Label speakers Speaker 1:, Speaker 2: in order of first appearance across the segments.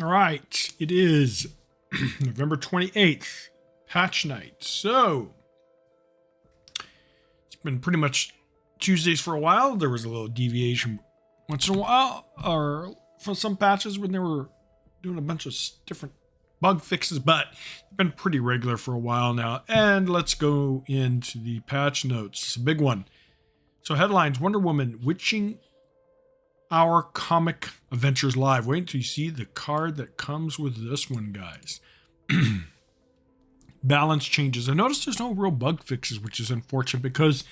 Speaker 1: All right, it is November 28th, patch night. So, it's been pretty much Tuesdays for a while. There was a little deviation once in a while, or for some patches when they were doing a bunch of different bug fixes, but it's been pretty regular for a while now. And let's go into the patch notes. It's a big one. So, headlines: Wonder Woman witching our comic adventures live. Wait until you see the card that comes with this one, guys. Balance changes. I noticed there's no real bug fixes, which is unfortunate because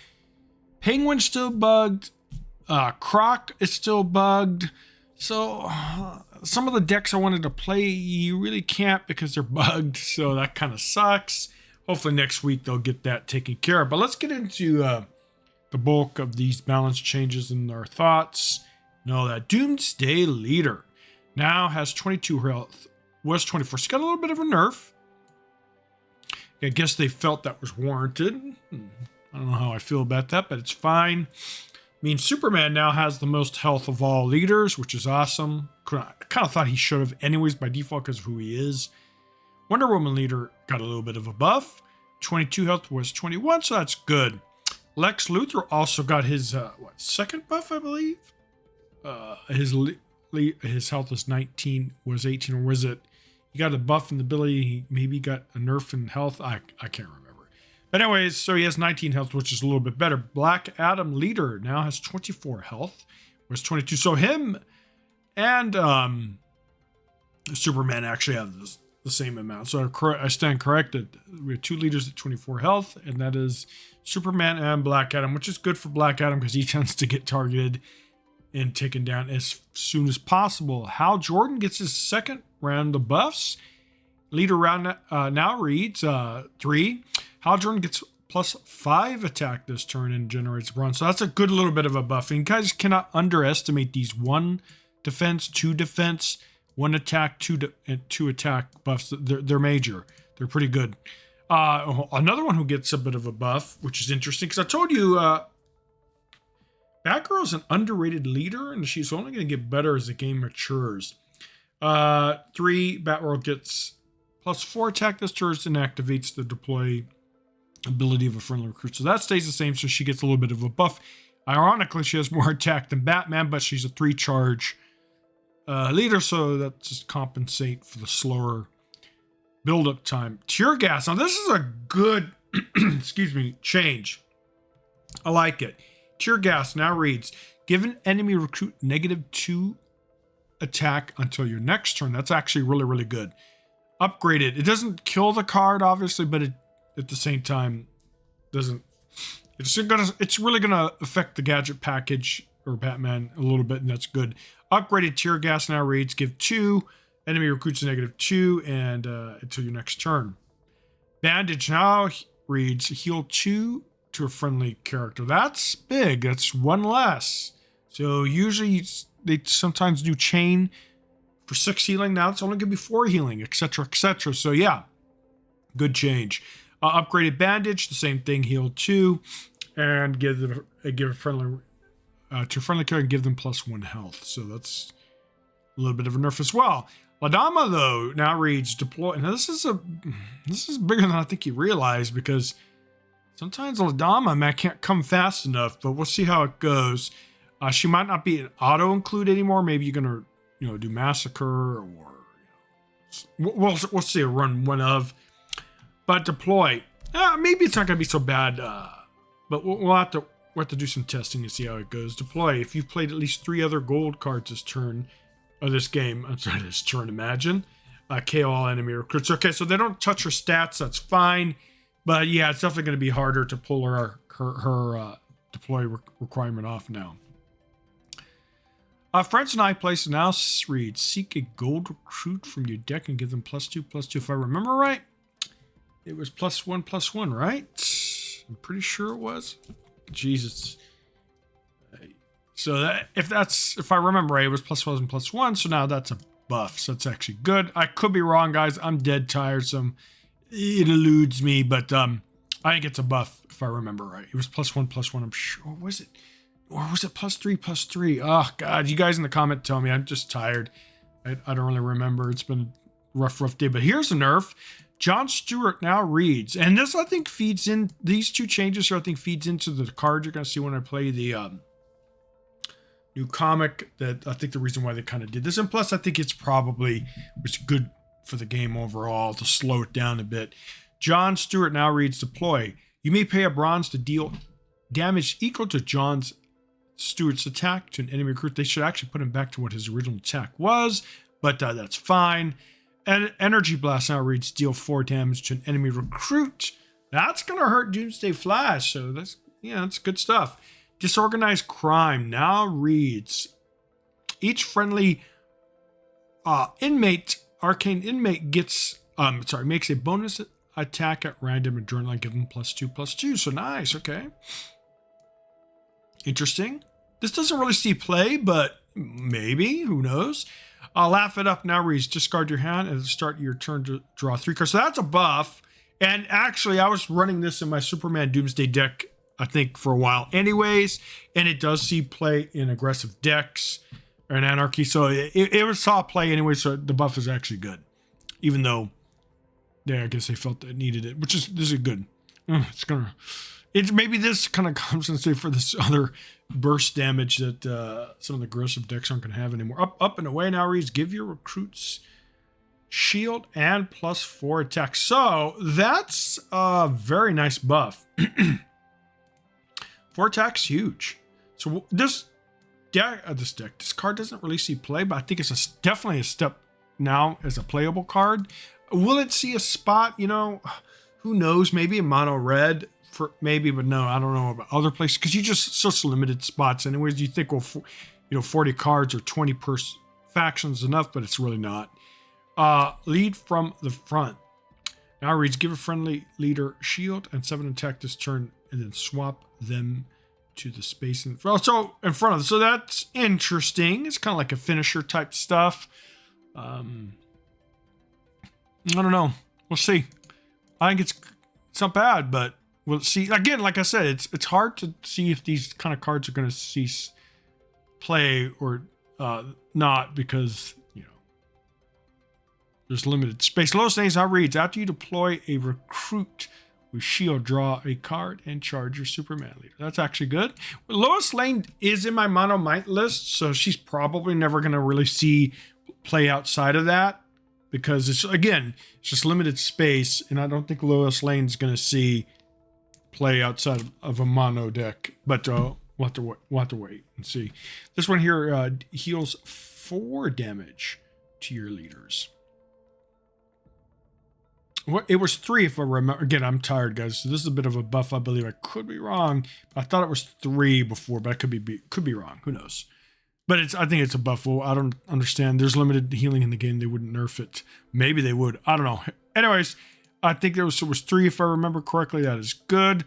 Speaker 1: Penguin's still bugged. Croc is still bugged. So some of the decks I wanted to play, you really can't because they're bugged. So that kind of sucks. Hopefully next week they'll get that taken care of. But let's get into the bulk of these balance changes and our thoughts. No, that Doomsday Leader now has 22 health, was 24. She's got a little bit of a nerf. I guess they felt that was warranted. I don't know how I feel about that, but it's fine. Means Superman now has the most health of all leaders, which is awesome. I kind of thought he should have anyways by default because of who he is. Wonder Woman leader got a little bit of a buff. 22 health was 21, so that's good. Lex Luthor also got his second buff, I believe. His health is 19, was 18, or was it? He got a buff in the ability. He maybe got a nerf in health. I can't remember. But anyways, so he has 19 health, which is a little bit better. Black Adam leader now has 24 health, was 22. So him and Superman actually have the same amount. So I stand corrected. We have two leaders at 24 health, and that is Superman and Black Adam, which is good for Black Adam because he tends to get targeted and taken down as soon as possible. Hal Jordan gets his second round of buffs. Leader round now reads 3. Hal Jordan gets +5 attack this turn and generates bronze. So that's a good little bit of a buff. And you guys cannot underestimate these 1 defense, 2 defense, 1 attack, 2 attack buffs. They're major. They're pretty good. Another one who gets a bit of a buff, which is interesting, because I told you Batgirl is an underrated leader, and she's only going to get better as the game matures. 3, Batgirl gets +4 attack this turn and activates the deploy ability of a friendly recruit. So that stays the same, so she gets a little bit of a buff. Ironically, she has more attack than Batman, but she's a 3 charge leader, so that just compensate for the slower build-up time. Tear gas. Now, this is a good, change. I like it. Tear gas now reads, give an enemy recruit -2 attack until your next turn. That's actually really, really good. Upgraded. It doesn't kill the card, obviously, but it at the same time doesn't. It's really gonna affect the gadget package or Batman a little bit, and that's good. Upgraded tear gas now reads, give 2 enemy recruits a -2 and until your next turn. Bandage now reads, heal 2 to a friendly character. That's big. That's 1 less. So usually they sometimes do chain for 6 healing. Now it's only going to be 4 healing, etc., etc. So yeah, good change. Upgraded bandage, the same thing. Heal 2 and give a friendly to a friendly character and give them +1 health. So that's a little bit of a nerf as well. Ladama though now reads deploy. Now this is bigger than I think you realize, because sometimes Ladama, man, can't come fast enough, but we'll see how it goes. She might not be an auto include anymore. Maybe you're gonna, do massacre, or we'll see a run one of. But deploy, maybe it's not gonna be so bad. But we'll have to do some testing to see how it goes. Deploy. If you've played at least 3 other gold cards this turn, or this game, this turn. Imagine, KO all enemy recruits. Okay, so they don't touch her stats. That's fine. But yeah, it's definitely going to be harder to pull her deploy requirement off now. Friends and I place now reads, seek a gold recruit from your deck and give them +2/+2. If I remember right, it was +1/+1, right? I'm pretty sure it was. Jesus. So if I remember right, it was +1/+1. So now that's a buff. So it's actually good. I could be wrong, guys. I'm dead tiresome. It eludes me, but I think it's a buff if I remember right. It was +1/+1. I'm sure. Was it? Or was it +3/+3? Oh God, you guys in the comment tell me. I'm just tired. I don't really remember. It's been a rough day. But here's a nerf. Jon Stewart now reads, and this I think feeds in, these two changes here I think feeds into the card you're going to see when I play the new comic, that I think the reason why they kind of did this. And plus I think it's probably was good for the game overall to slow it down a bit. Jon Stewart now reads, deploy. You may pay a bronze to deal damage equal to Jon Stewart's attack to an enemy recruit. They should actually put him back to what his original attack was, but that's fine. And Energy Blast now reads, deal 4 damage to an enemy recruit. That's going to hurt Doomsday Flash, so that's good stuff. Disorganized Crime now reads, each friendly arcane inmate makes a bonus attack at random and journal, give them +2/+2. So nice, okay. Interesting. This doesn't really see play, but maybe, who knows? Laugh It Up now reads, discard your hand and start your turn to draw 3 cards. So that's a buff. And actually, I was running this in my Superman Doomsday deck, I think, for a while anyways. And it does see play in aggressive decks or in Anarchy. So it saw play anyway, so the buff is actually good. Even though, I guess they felt that needed it, this is good. Maybe this kind of compensates for this other burst damage that some of the aggressive decks aren't going to have anymore. Up and away now reads, give your recruits shield and +4 attack. So that's a very nice buff. 4 attacks, huge. So this card doesn't really see play, but I think it's definitely a step now as a playable card. Will it see a spot? Who knows? Maybe a mono red. But no, I don't know about other places, because you just such limited spots anyways. You think, well, 40 cards or 20 per faction is enough, but it's really not. Lead from the front now reads, give a friendly leader shield and 7 attack this turn, and then swap them to the space in front. So in front of them. So that's interesting. It's kind of like a finisher type stuff. I don't know. We'll see. I think it's not bad, but we'll see. Again, like I said, it's hard to see if these kind of cards are going to cease play or not, because there's limited space. Lois Lane's now reads, after you deploy a recruit with shield, draw a card and charge your Superman leader. That's actually good. Lois Lane is in my mono might list, so she's probably never going to really see play outside of that, because it's just limited space, and I don't think Lois Lane's going to see play outside of a mono deck. But we'll have to wait and see. This one here heals 4 damage to your leaders. It was 3 if I remember. Again, I'm tired, guys, so this is a bit of a buff. I believe I could be wrong. I thought it was 3 before, but I could be wrong. Who knows? But I think it's a buff. Well, I don't understand. There's limited healing in the game. They wouldn't nerf it. Maybe they would. I don't know. Anyways, I think it was 3 if I remember correctly. That is good.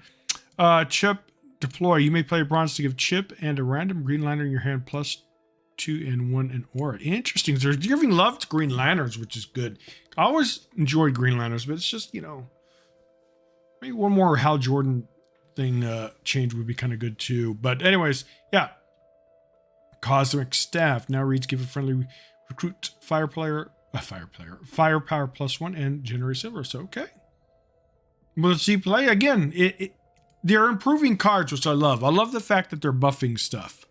Speaker 1: Chip, deploy. You may play a bronze to give Chip and a random Green Lantern in your hand +2 and 1 in aura. Interesting. They're giving love to Green Lanterns, which is good. I always enjoyed Green Lanterns, but it's just, maybe one more Hal Jordan thing change would be kind of good too. But anyways, yeah. Cosmic Staff now reads, give a friendly recruit firepower +1 and generate silver. So okay. Well, let's see play again. They're improving cards, which I love. I love the fact that they're buffing stuff.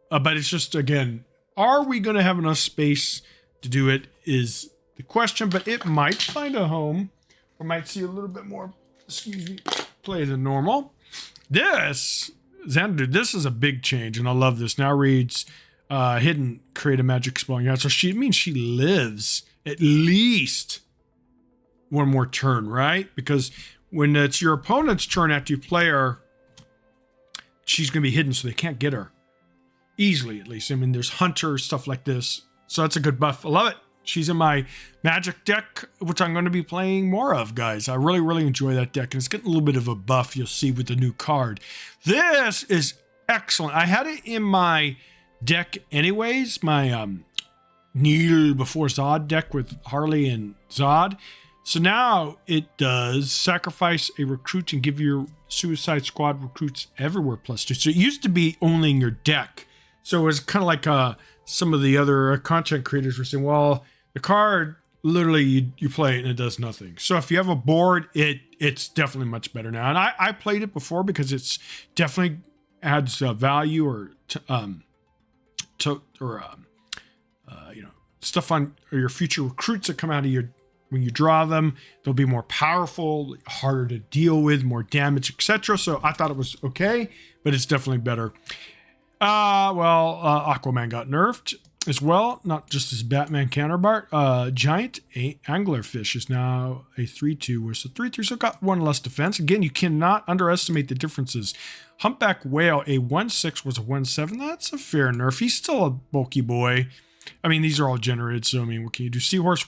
Speaker 1: But it's just, again, are we going to have enough space to do it is the question, but it might find a home. We might see a little bit more, play than normal. This is a big change, and I love this. Now reads, hidden, create a magic spell. Yeah, so she lives at least one more turn, right? Because when it's your opponent's turn after you play her, she's going to be hidden, so they can't get her. Easily, at least. I mean, there's Hunter, stuff like this. So that's a good buff. I love it. She's in my Magic deck, which I'm going to be playing more of, guys. I really, really enjoy that deck, and it's getting a little bit of a buff, you'll see, with the new card. This is excellent. I had it in my deck anyways, my Neil before Zod deck with Harley and Zod. So now it does sacrifice a recruit and give your Suicide Squad recruits everywhere +2. So it used to be only in your deck. So it was kind of like a some of the other content creators were saying, well, the card literally you play it and it does nothing. So if you have a board, it's definitely much better now. And I played it before because it's definitely adds value or stuff on or your future recruits that come out of your when you draw them. They'll be more powerful, harder to deal with, more damage, etc. So I thought it was okay, but it's definitely better. Aquaman got nerfed as well, not just his Batman counterpart. Giant anglerfish is now a 3/2, whereas the 3/3, so got one less defense. Again, you cannot underestimate the differences. Humpback whale, a 1/6 was a 1/7. That's a fair nerf. He's still a bulky boy. I mean, these are all generated, so I mean, what can you do? Seahorse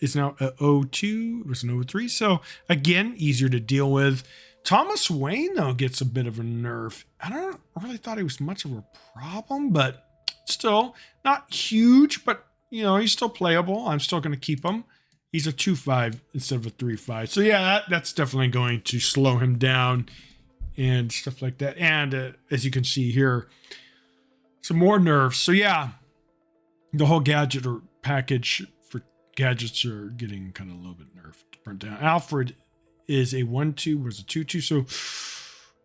Speaker 1: is now a 0/2. It was an 0/3. So again, easier to deal with. Thomas Wayne, though, gets a bit of a nerf. I don't really thought he was much of a problem, but still not huge, but he's still playable. I'm still going to keep him. He's a 2/5 instead of a 3/5. So yeah, that's definitely going to slow him down and stuff like that. And as you can see here, some more nerfs. So yeah, the whole gadget or package for gadgets are getting kind of a little bit nerfed, burnt down. Alfred is a 1/2, was a 2/2. So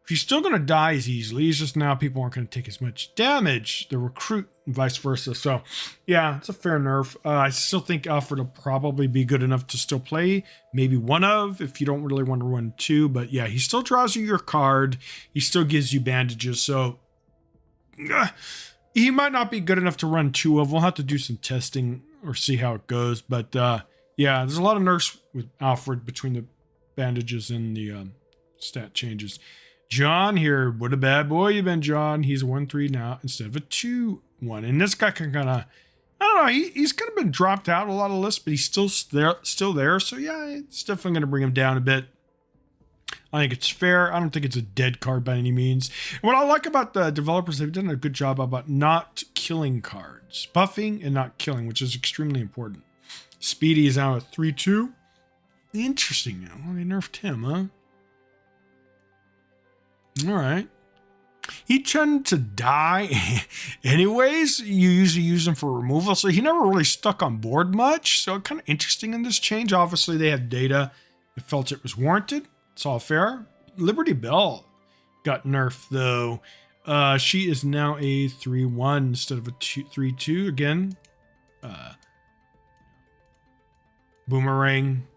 Speaker 1: he's still going to die as easily. It's just now people aren't going to take as much damage, the recruit, and vice versa. So yeah, it's a fair nerf. I still think Alfred will probably be good enough to still play. Maybe one of, if you don't really want to run two. But yeah, he still draws you your card. He still gives you bandages. So he might not be good enough to run two of. We'll have to do some testing or see how it goes. But yeah, there's a lot of nerfs with Alfred between the bandages and the stat changes. John here, what a bad boy you've been, John. He's a 1/3 now instead of a 2/1. And this guy can kind of, I don't know, he's kind of been dropped out a lot of lists, but he's still there. So yeah, it's definitely going to bring him down a bit. I think it's fair. I don't think it's a dead card by any means. And what I like about the developers, they've done a good job about not killing cards, buffing and not killing, which is extremely important. Speedy is now a 3/2. Interesting now. Well, they nerfed him, huh? All right. He tended to die anyways. You usually use him for removal, so he never really stuck on board much. So kind of interesting in this change. Obviously, they have data that felt it was warranted. It's all fair. Liberty Bell got nerfed, though. She is now a 3/1 instead of a 3/2. Again, boomerang,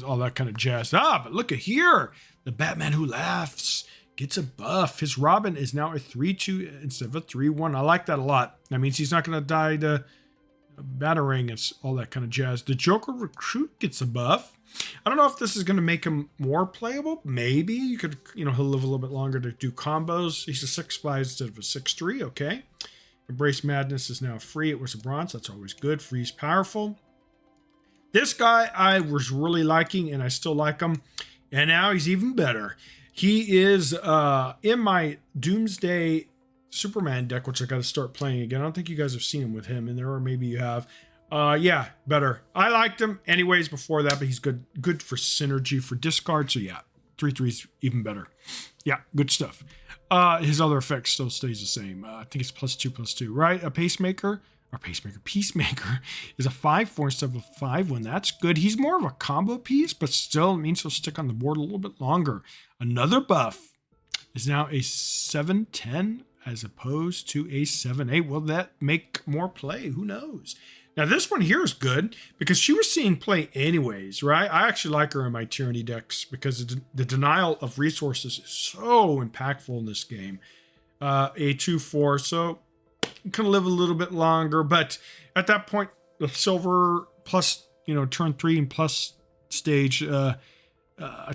Speaker 1: all that kind of jazz. But look at here. The Batman Who Laughs gets a buff. His Robin is now a 3/2 instead of a 3/1. I like that a lot. That means he's not going to die to Batarang. It's all that kind of jazz. The Joker Recruit gets a buff. I don't know if this is going to make him more playable. Maybe you could, he'll live a little bit longer to do combos. He's a 6/5 instead of a 6/3. Okay. Embrace Madness is now free. It was a bronze. That's always good. Free's powerful. This guy I was really liking, and I still like him. And now he's even better. He is in my Doomsday Superman deck, which I got to start playing again. I don't think you guys have seen him with him in there, or maybe you have. Yeah, better. I liked him anyways before that, but he's good for synergy for discard. So yeah, 3/3's even better. Yeah, good stuff. His other effect still stays the same. I think it's +2/+2, right? Peacemaker is a 5/4 instead of a 5/1. That's good. He's more of a combo piece, but still it means he'll stick on the board a little bit longer. Another buff is now a 7/10 as opposed to a 7/8. Will that make more play? Who knows? Now this one here is good because she was seeing play anyways, right? I actually like her in my Tyranny decks because the denial of resources is so impactful in this game. A 2/4, so you can live a little bit longer, but at that point, the silver plus, turn 3 and plus stage, a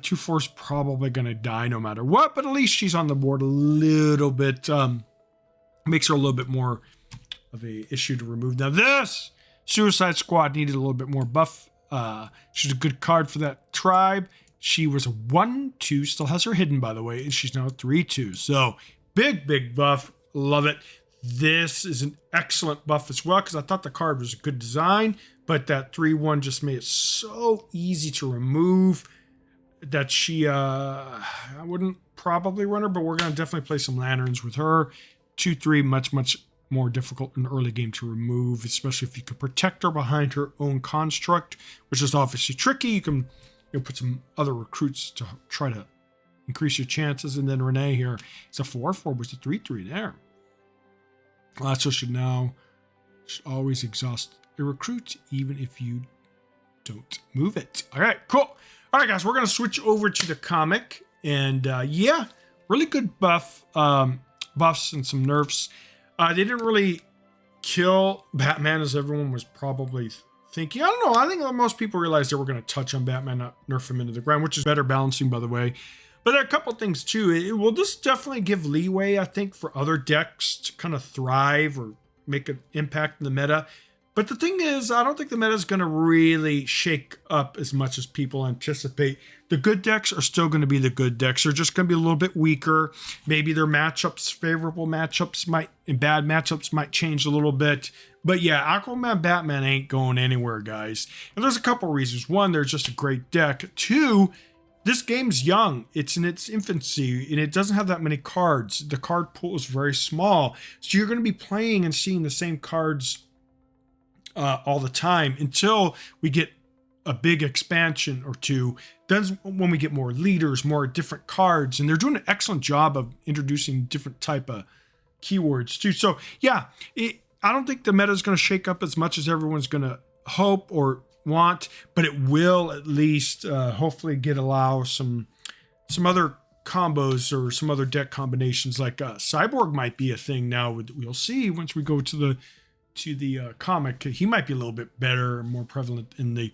Speaker 1: 2/4 is probably going to die no matter what, but at least she's on the board a little bit, makes her a little bit more of a issue to remove. Now this Suicide Squad needed a little bit more buff. She's a good card for that tribe. She was a 1/2, still has her hidden, by the way, and she's now a 3/2. So big buff. Love it. This is an excellent buff as well because I thought the card was a good design, but that 3/1 just made it so easy to remove that she, I wouldn't probably run her, but we're going to definitely play some lanterns with her. 2/3, much more difficult in the early game to remove, especially if you can protect her behind her own construct, which is obviously tricky. You can put some other recruits to try to increase your chances. And then Renee here, it's a 4/4, but it's a 3/3 there. Lasso should always exhaust a recruit, even if you don't move it. All right, cool. All right, guys, we're going to switch over to the comic. And yeah, really good buffs and some nerfs. They didn't really kill Batman as everyone was probably thinking. I don't know. I think most people realized they were going to touch on Batman, not nerf him into the ground, which is better balancing, by the way. But there are a couple things, too. It will just definitely give leeway, I think, for other decks to kind of thrive or make an impact in the meta. But the thing is, I don't think the meta is going to really shake up as much as people anticipate. The good decks are still going to be the good decks. They're just going to be a little bit weaker. Maybe their matchups, favorable matchups and bad matchups might change a little bit. But yeah, Aquaman Batman ain't going anywhere, guys. And there's a couple reasons. One, they're just a great deck. Two, this game's young. It's in its infancy, and it doesn't have that many cards. The card pool is very small. So you're going to be playing and seeing the same cards all the time until we get a big expansion or two. Then when we get more leaders, more different cards, and they're doing an excellent job of introducing different type of keywords too. So yeah, I don't think the meta is going to shake up as much as everyone's going to hope or want, but it will at least hopefully allow some other combos or some other deck combinations. Like Cyborg might be a thing now. We'll see once we go to the comic. He might be a little bit better and more prevalent in the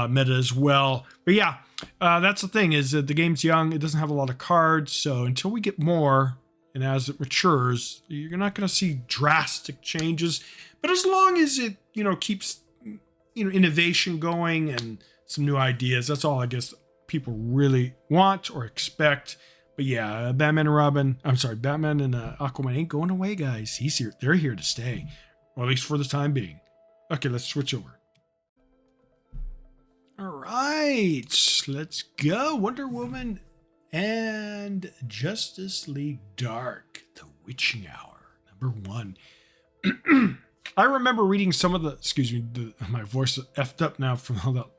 Speaker 1: meta as well. But yeah, that's the thing, is that the game's young. It doesn't have a lot of cards. So until we get more, and as it matures, you're not going to see drastic changes. But as long as it, keeps, innovation going and some new ideas, that's all I guess people really want or expect. But yeah, Batman and Aquaman ain't going away, guys. He's here. They're here to stay. Or at least for the time being. Okay, let's switch over. All right, let's go. Wonder Woman and Justice League Dark, The Witching Hour, #1. I remember reading some of my voice is effed up now from all that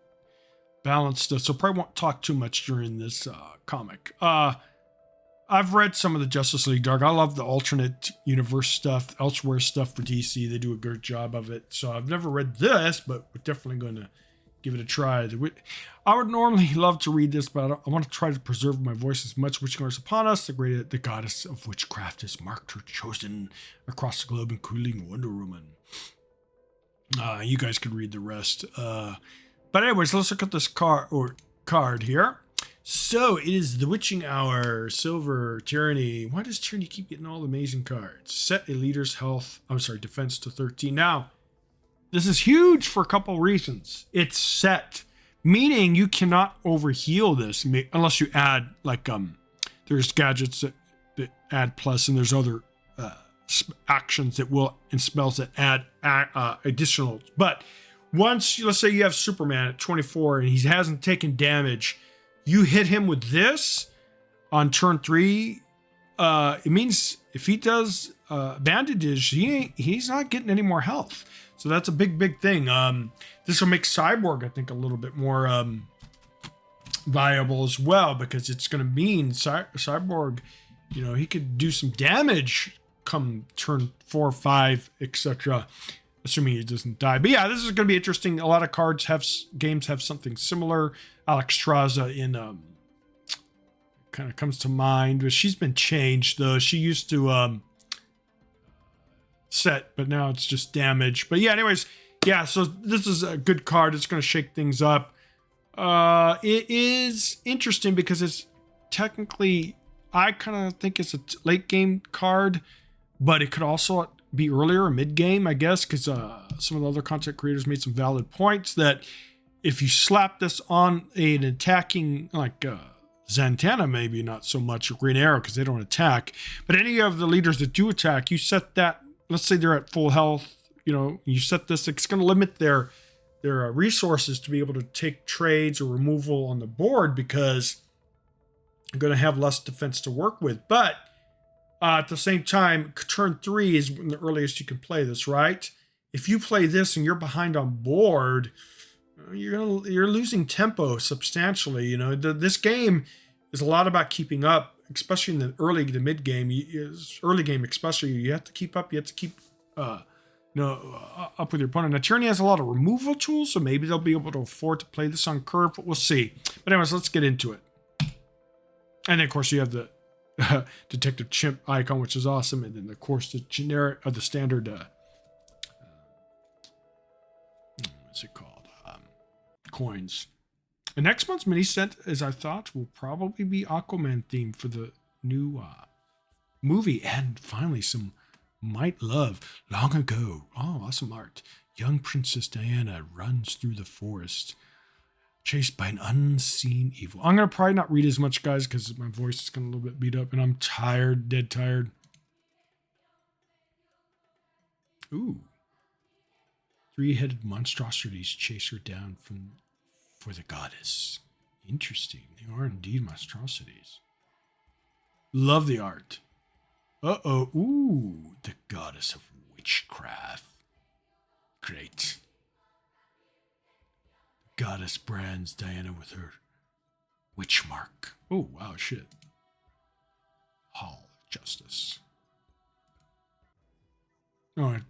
Speaker 1: balance stuff, so probably won't talk too much during this comic. I've read some of the Justice League Dark. I love the alternate universe stuff, elsewhere stuff for DC. They do a good job of it. So I've never read this, but we're definitely going to give it a try. I would normally love to read this, but I want to try to preserve my voice as much. Witching Hour is upon us. The goddess of witchcraft has marked her chosen across the globe, including Wonder Woman. You guys can read the rest. But anyways, let's look at this card here. So it is The Witching Hour, Silver, Tyranny. Why does Tyranny keep getting all the amazing cards? Set a leader's defense to 13. Now, this is huge for a couple reasons. It's set, meaning you cannot overheal this unless you add, there's gadgets that add plus, and there's other actions and spells that add additional. But once, let's say you have Superman at 24 and he hasn't taken damage, you hit him with this on turn 3. It means if he does bandages, he's not getting any more health. So that's a big thing. This will make Cyborg, I think, a little bit more viable as well, because it's going to mean Cyborg, he could do some damage come turn 4, 5, etc. Assuming he doesn't die. But yeah, this is going to be interesting. A lot of games have something similar. Alexstrasza in kind of comes to mind, but she's been changed though. She used to set, but now it's just damage. But yeah, anyways, yeah, so this is a good card. It's going to shake things up. It is interesting because it's technically, I kind of think it's a late game card, but it could also be earlier or mid game, I guess, because some of the other content creators made some valid points that if you slap this on an attacking, like Zatanna, maybe not so much, or Green Arrow, because they don't attack, but any of the leaders that do attack, you set that, let's say they're at full health, you set this, it's going to limit their resources to be able to take trades or removal on the board, because they're going to have less defense to work with. But At the same time, turn 3 is the earliest you can play this, right? If you play this and you're behind on board, you're losing tempo substantially. This game is a lot about keeping up, especially in the early to mid game. Early game, especially, you have to keep up. You have to keep up with your opponent. Now, Tyranny has a lot of removal tools, so maybe they'll be able to afford to play this on curve, but we'll see. But anyways, let's get into it. And then, of course, you have the Detective Chimp icon, which is awesome, and then, of course, the generic, the standard. What's it called? Coins. The next month's mini set, as I thought, will probably be Aquaman themed for the new movie, and finally some Might Love. Long ago, awesome art. Young Princess Diana runs through the forest, chased by an unseen evil. I'm gonna probably not read as much, guys, because my voice is getting a little bit beat up, and I'm tired, dead tired. Ooh. 3-headed monstrosities chase her down for the goddess. Interesting. They are indeed monstrosities. Love the art. Uh-oh. Ooh, the goddess of witchcraft. Great. The goddess brands Diana with her witch mark. Oh, wow, shit. Hall of Justice. All right.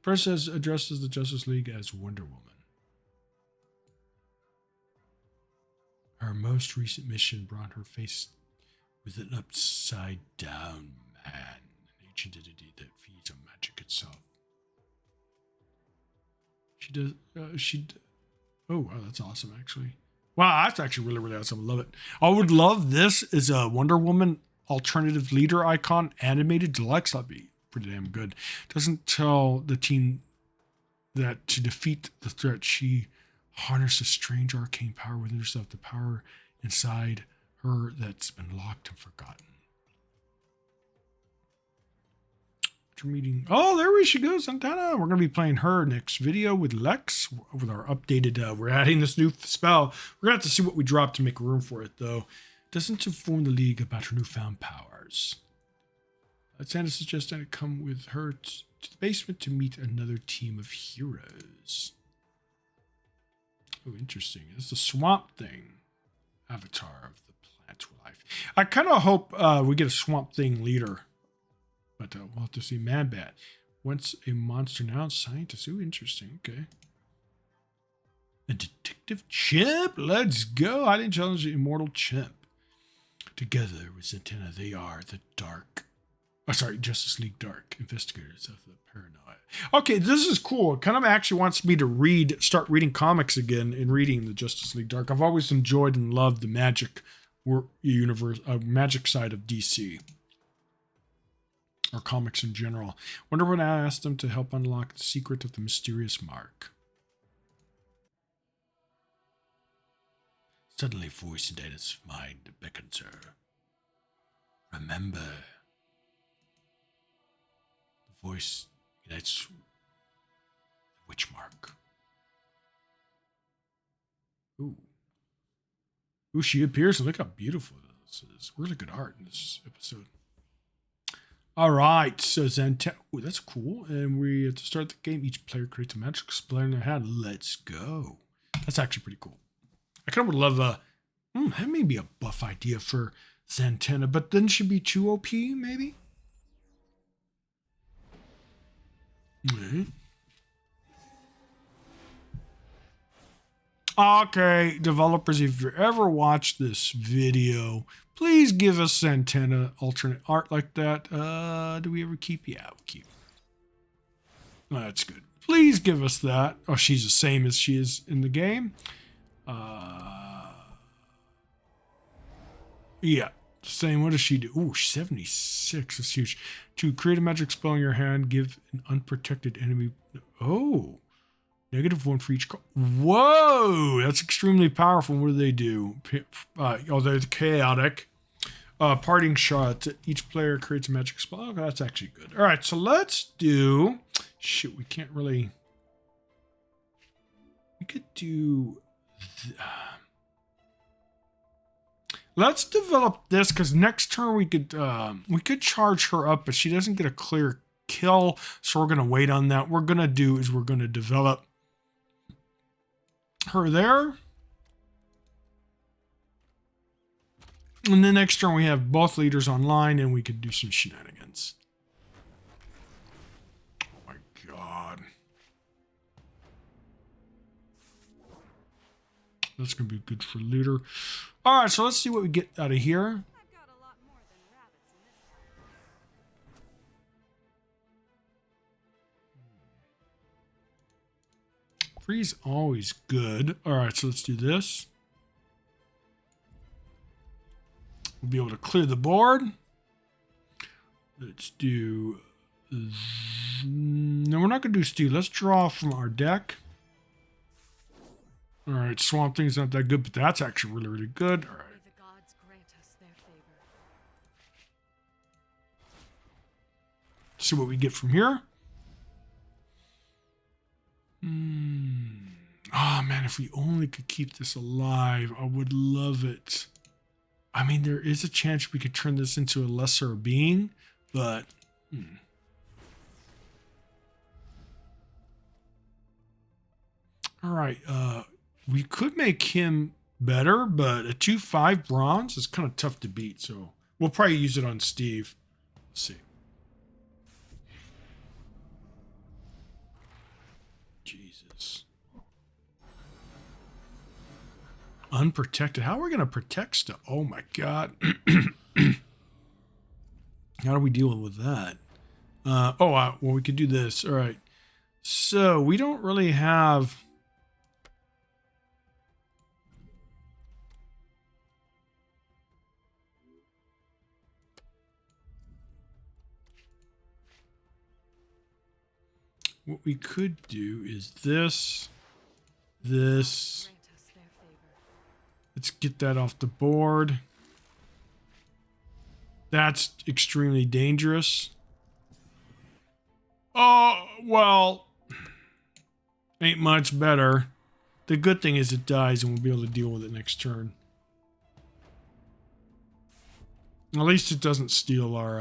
Speaker 1: First addresses the Justice League as Wonder Woman. Her most recent mission brought her face with an upside-down man, an ancient entity that feeds on magic itself. Oh, wow, that's awesome, actually. Wow, that's actually really, really awesome. I love it. I would love this as a Wonder Woman alternative leader icon animated deluxe. That'd be pretty damn good. Doesn't tell the team that to defeat the threat, she harnessed a strange arcane power within herself, the power inside her that's been locked and forgotten. Meeting. Oh, there she goes, Santana. We're going to be playing her next video with Lex with our updated. We're adding this new spell. We're going to have to see what we drop to make room for it, though. Doesn't inform the League about her newfound powers. Santa suggests that it come with her to the basement to meet another team of heroes. Oh, interesting. It's the Swamp Thing avatar of the plant life. I kind of hope we get a Swamp Thing leader. But we'll have to see. Man-Bat. Once a monster, now a scientist. Ooh, interesting. Okay. A detective chimp. Let's go. I didn't challenge the immortal chimp. Together with Zatanna, they are the Justice League Dark investigators of the paranoia. Okay, this is cool. It kind of actually wants me to start reading comics again and reading the Justice League Dark. I've always enjoyed and loved the magic universe, magic side of DC. Or comics in general. Wonder Woman asked them to help unlock the secret of the mysterious mark. Suddenly, a voice in Diana's mind beckons her. Remember. The voice ignites the witch mark. Ooh. Ooh, she appears. Look how beautiful this is. Really good art in this episode. All right, so Zanta. Oh, that's cool. And we have to start the game. Each player creates a magic spell in their hand. Let's go. That's actually pretty cool. I kind of would love that may be a buff idea for Zatanna, but then she'd be too OP, maybe? Mm-hmm. Okay, developers, if you ever watched this video, please give us Zatanna alternate art like that. Do we ever keep? Yeah, we'll keep. Oh, that's good. Please give us that. Oh, she's the same as she is in the game. Yeah, same. What does she do? Ooh, 76. That's huge. To create a magic spell in your hand, give an unprotected enemy. Oh. -1 for each card. Whoa! That's extremely powerful. What do? They're chaotic. Parting shot. Each player creates a magic spell. Oh, that's actually good. All right, so let's do... Shoot, we can't really... We could do... Let's develop this because next turn we could charge her up, but she doesn't get a clear kill, so we're gonna wait on that. What we're gonna do is we're gonna develop her there. And the next turn we have both leaders online and we could do some shenanigans. Oh my god. That's going to be good for leader. Alright, so let's see what we get out of here. Free's always good. Alright, so let's do this. We'll be able to clear the board. Let's do... No, we're not going to do steal. Let's draw from our deck. Alright, Swamp Thing's not that good, but that's actually really, really good. Alright. See what we get from here. Oh, man, if we only could keep this alive, I would love it. I mean, there is a chance we could turn this into a lesser being, but... Alright, we could make him better, but a 2/5 bronze is kind of tough to beat, so we'll probably use it on Steve. Let's see. Jesus. Unprotected. How are we going to protect stuff? Oh my god. How are we dealing with that? Well, we could do this. All right. So we don't really have... What we could do is this. Let's get that off the board. That's extremely dangerous. Oh, well, ain't much better. The good thing is it dies and we'll be able to deal with it next turn. At least it doesn't steal our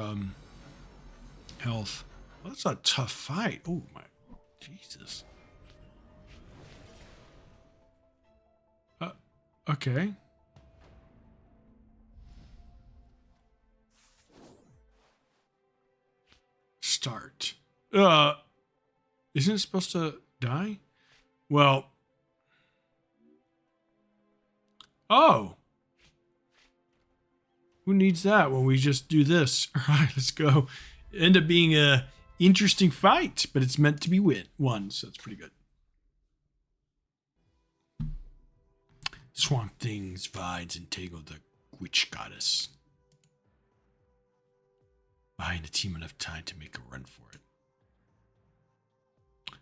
Speaker 1: health. Well, that's a tough fight. Oh, my Jesus. Okay. Start. Isn't it supposed to die? Well. Oh. Who needs that when we just do this? All right, let's go. End up being a interesting fight, but it's meant to be won, so it's pretty good. Swamp Things, Vides, and Tego, the witch goddess. Buying a team enough time to make a run for it.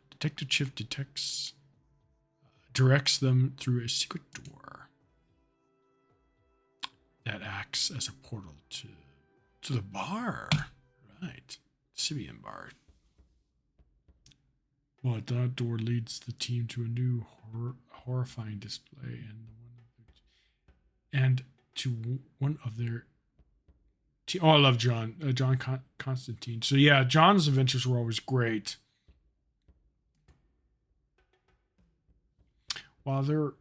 Speaker 1: Detective Chip directs them through a secret door that acts as a portal to the bar. Right. Sibian bar. Well, that door leads the team to a new horrifying display and to one of their oh, I love John. John Constantine. So yeah, John's adventures were always great. While they're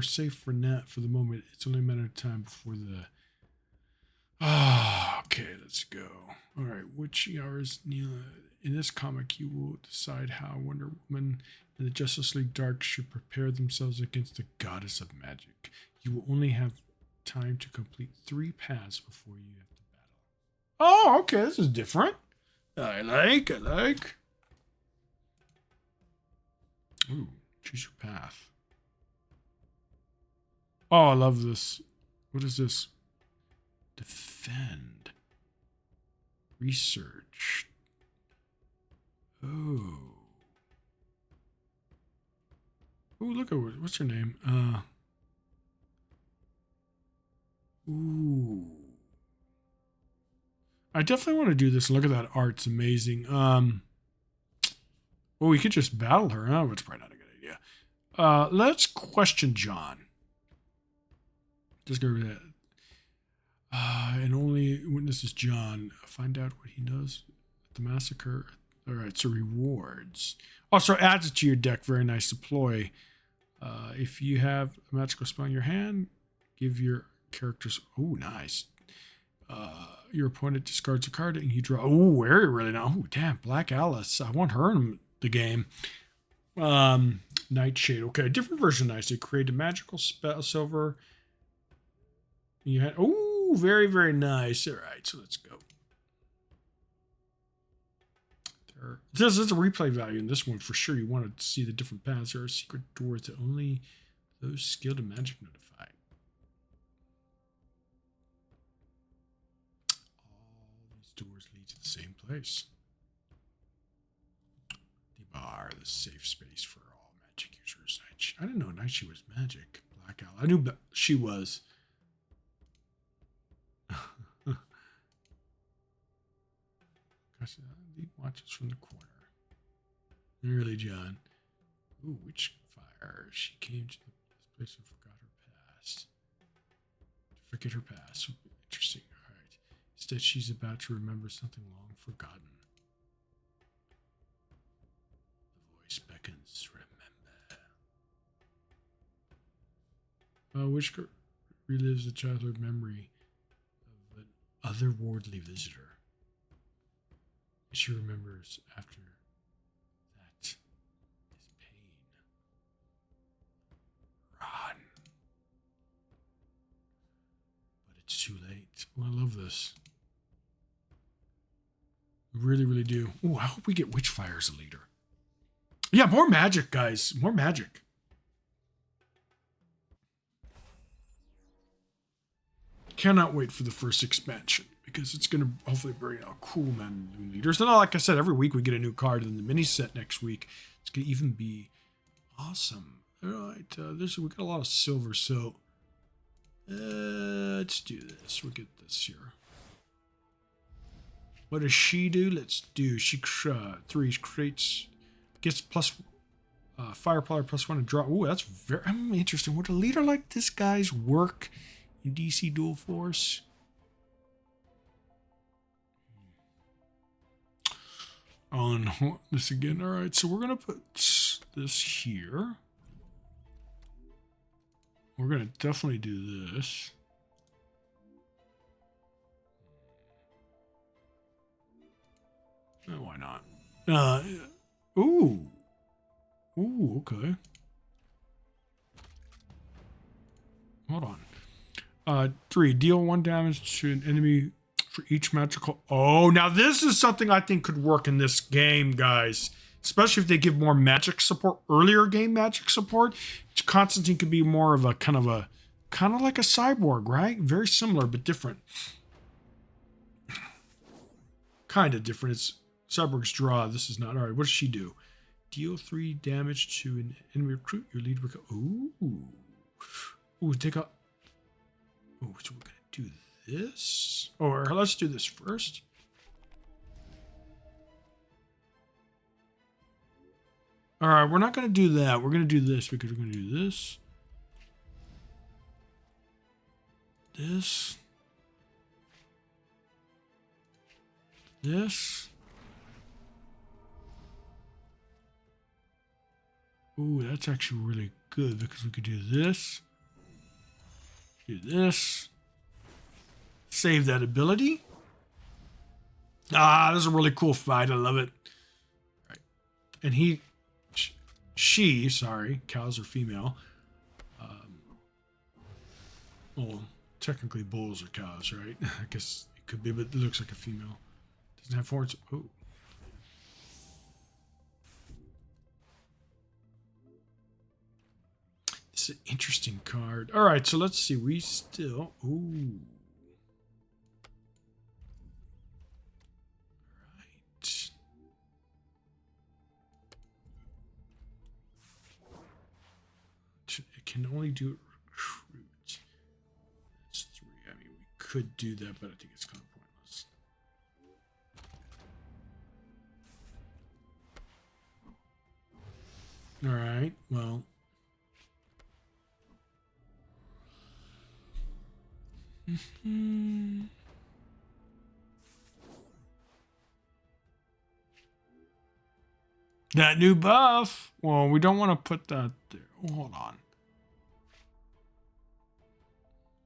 Speaker 1: safe for the moment, it's only a matter of time before the... okay, let's go. All right, which hours, Neil? In this comic, you will decide how Wonder Woman and the Justice League Dark should prepare themselves against the goddess of magic. You will only have time to complete 3 paths before you have to battle. Oh, okay, this is different. I like. Ooh, choose your path. Oh, I love this. What is this? Defend. Research. Oh. Oh, look at what's her name? Ooh. I definitely want to do this. Look at that art. It's amazing. Well, we could just battle her. Oh, it's probably not a good idea. Let's question John. Just go over that. And only witnesses John. Find out what he knows at the massacre. All right, so rewards. Also adds it to your deck. Very nice deploy. If you have a magical spell in your hand, give your characters. Oh, nice. Your opponent discards a card and you draw. Oh, very really now. Oh, damn, Black Alice. I want her in the game. Nightshade. Okay, a different version of Nightshade. Create a magical spell silver. You had. Oh, very very nice. All right, so let's go. There's a replay value in this one for sure. You want to see the different paths. There are secret doors that only those skilled in magic notify. All these doors lead to the same place. The bar, the safe space for all magic users. I didn't know Nightshade was magic. Black Owl. I knew she was. Gosh, he watches from the corner. Really, John? Ooh, witch fire. She came to this place and forgot her past. Forget her past. Interesting. All right. Instead, she's about to remember something long forgotten. The voice beckons. Remember. Witch relives the childhood memory of an otherworldly visitor. She remembers after that is pain. Run. But it's too late. Oh, I love this. Really, really do. Oh, I hope we get Witchfire as a leader. Yeah, more magic, guys. More magic. Cannot wait for the first expansion because it's going to hopefully bring out cool men new leaders. And like I said, every week we get a new card in the mini set next week. It's going to even be awesome. All right, we got a lot of silver, so let's do this. We'll get this here. What does she do? Let's do. She 3 creates, gets plus firepower +1 and draw. Oh, that's very interesting. Would a leader like this guy's work in DC Dual Force? On this again. All right, so we're gonna put this here. We're gonna definitely do this. Why not? Ooh, okay. Hold on. 3, deal 1 damage to an enemy for each magical. Oh, now this is something I think could work in this game, guys. Especially if they give more magic support, earlier game magic support. Constantine could be more of a kind of like a cyborg, right? Very similar but different. Kind of different. It's cyborg's draw. This is not. All right, what does she do? Deal 3 damage to an enemy recruit. Your lead recruit. Ooh, take out. Oh, so we're gonna do this, or let's do this first. All right, we're not gonna do that. We're gonna do this because we're gonna do this, this. Ooh, that's actually really good because we could do this. Do this. Save that ability. This is a really cool fight. I love it. All right. And sorry, cows are female. Well, technically bulls are cows, right? I guess it could be, but it looks like a female. Doesn't have horns. Oh. It's an interesting card. All right, so let's see. We still. Ooh. All right. It can only do recruit. That's 3. I mean, we could do that, but I think it's kind of pointless. All right. Well. Hmm. That new buff. Well, we don't want to put that there. Oh, hold on.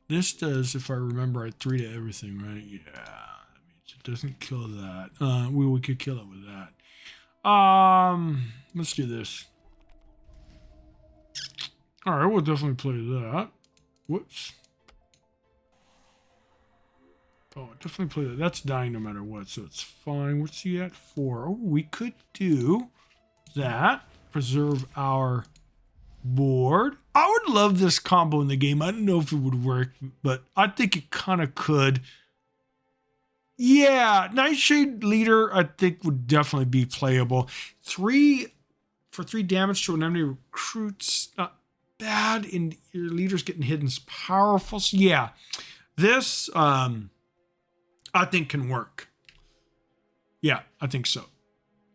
Speaker 1: This does, if I remember right, 3 to everything, right? Yeah. That means it doesn't kill that. We could kill it with that. Let's do this. All right, we'll definitely play that. Whoops. Oh, definitely play that. That's dying no matter what, so it's fine. What's he at? 4. Oh, we could do that. Preserve our board. I would love this combo in the game. I don't know if it would work, but I think it kind of could. Yeah, Nightshade Leader, I think, would definitely be playable. 3 for 3 damage to an enemy recruits, not bad. And your leader's getting hidden is powerful. So yeah, this I think can work. Yeah, I think so.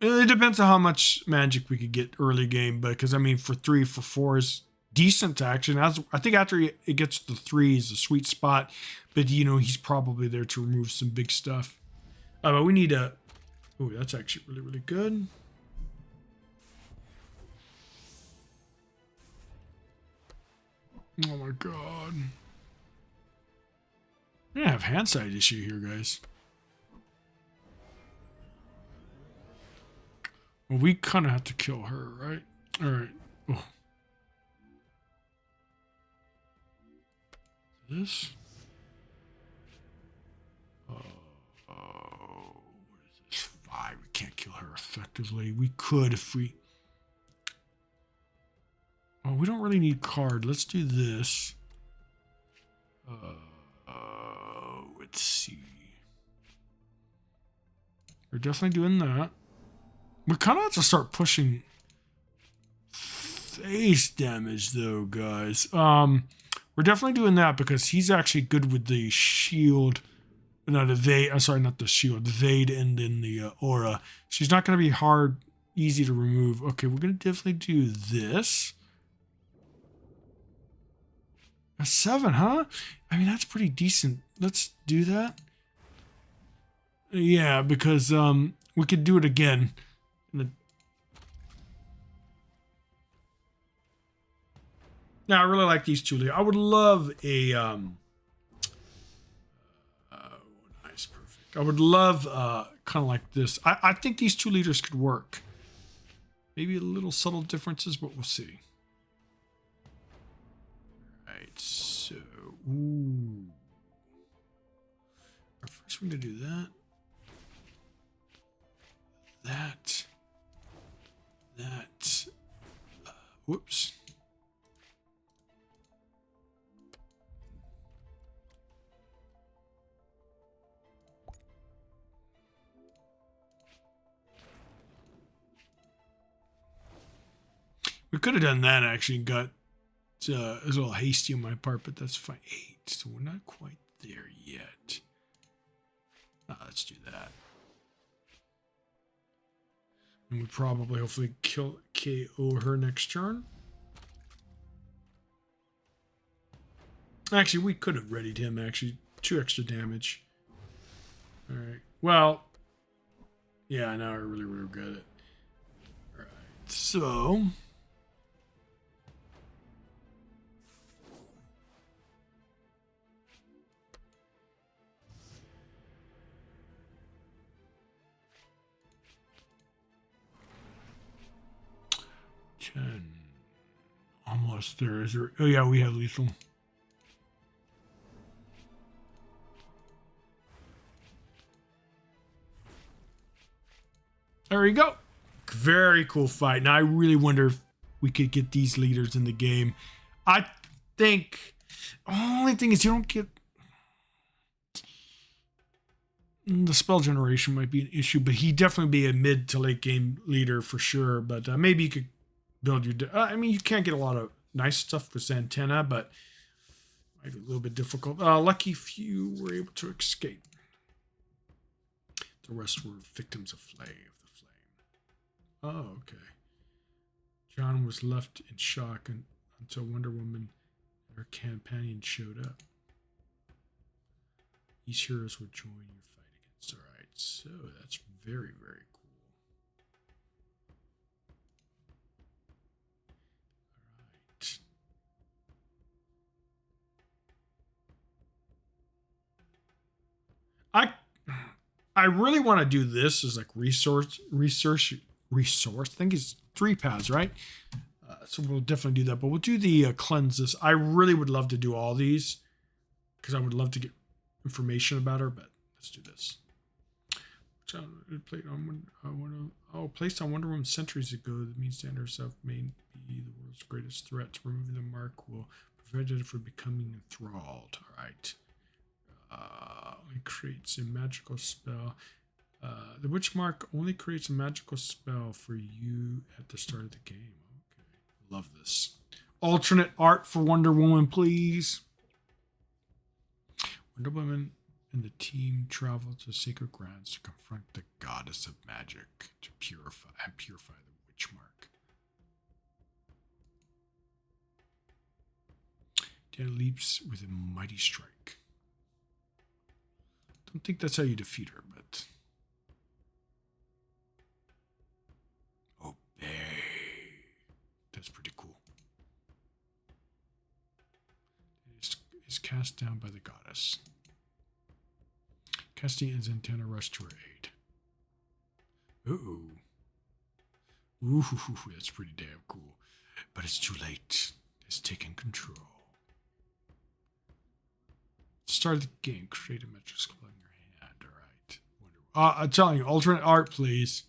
Speaker 1: It depends on how much magic we could get early game, because I mean, for 3, for 4 is decent action. As I think after it gets to 3 is a sweet spot, but you know he's probably there to remove some big stuff. But we need a. Oh, that's actually really, really good. Oh my god. I have hand side issue here, guys. Well, we kind of have to kill her, right? All right. Oh. This. What is this? 5. We can't kill her effectively. We could if we. Oh, we don't really need card. Let's do this. Let's see. We're definitely doing that. We kind of have to start pushing face damage, though, guys. We're definitely doing that because he's actually good with the shield. No, the Vade. I'm sorry, not the shield. The Vade and then the aura. She's not going to be easy to remove. Okay, we're going to definitely do this. A 7, huh? I mean, that's pretty decent. Let's do that. Yeah, because we could do it again. Now, I really like these two. I would love a nice, perfect. I would love kind of like this. I think these 2 leaders could work. Maybe a little subtle differences, but we'll see. All right, so ooh. First, we're gonna do that. That. Whoops. We could have done that actually. Got it was a little hasty on my part, but that's fine. 8, so we're not quite there yet. Let's do that. And we probably, hopefully, KO her next turn. Actually, we could have readied him, actually. 2 extra damage. Alright. Well, yeah, now I really regret it. Alright, so. Almost there. Is there? Oh yeah, we have lethal. There you go. Very cool fight. Now I really wonder if we could get these leaders in the game. I think only thing is you don't get the spell generation might be an issue, but he definitely be a mid to late game leader for sure. But maybe you could build your. I mean, you can't get a lot of nice stuff with Santana, but might be a little bit difficult. Lucky few were able to escape. The rest were victims of the flame. Oh, okay. John was left in shock until Wonder Woman and her companion showed up. These heroes will join your fight against. All right, so that's very, very cool. All right. I really want to do this as like resource. I think it's 3 paths, right? So we'll definitely do that, but we'll do the cleanses. I really would love to do all these because I would love to get information about her, but let's do this. Placed on Wonder Woman centuries ago, the mean standards have may be the world's greatest threat. Removing the mark will prevent it from becoming enthralled. All right. It creates a magical spell. The witch mark only creates a magical spell for you at the start of the game. Okay, love this. Alternate art for Wonder Woman, please. Wonder Woman and the team travel to sacred grounds to confront the goddess of magic to purify the witch mark. Dan leaps with a mighty strike. Don't think that's how you defeat her, but obey. That's pretty cool. It is cast down by the goddess. Casting and Zatanna rush to her aid. Ooh, that's pretty damn cool. But it's too late. It's taken control. Start the game. Create a magic spell in your hand. All right. I'm telling you, alternate art, please.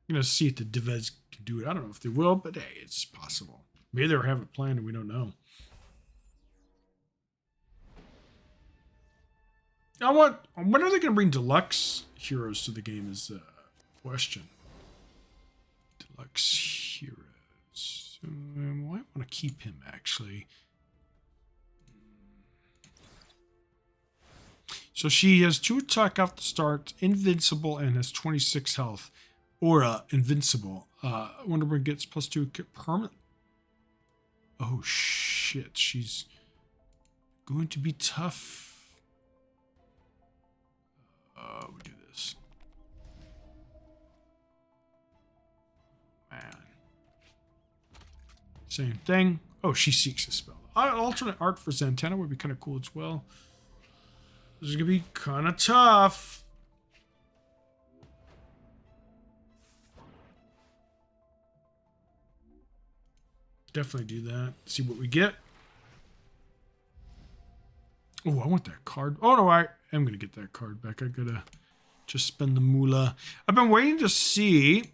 Speaker 1: I'm gonna see if the devs can do it. I don't know if they will, but hey, it's possible. Maybe they have it planned and we don't know. When are they gonna bring deluxe heroes to the game? Is the question. Deluxe heroes. I might want to keep him actually. So she has 2 attack off the start, invincible, and has 26 health. Aura, invincible. Wonder Woman gets +2 permanent. Oh shit, she's going to be tough. We do this. Man. Same thing. Oh, she seeks a spell. Alternate art for Zatanna would be kind of cool as well. This is going to be kind of tough. Definitely do that. See what we get. Oh, I want that card. Oh, no, I am going to get that card back. I got to just spend the moolah. I've been waiting to see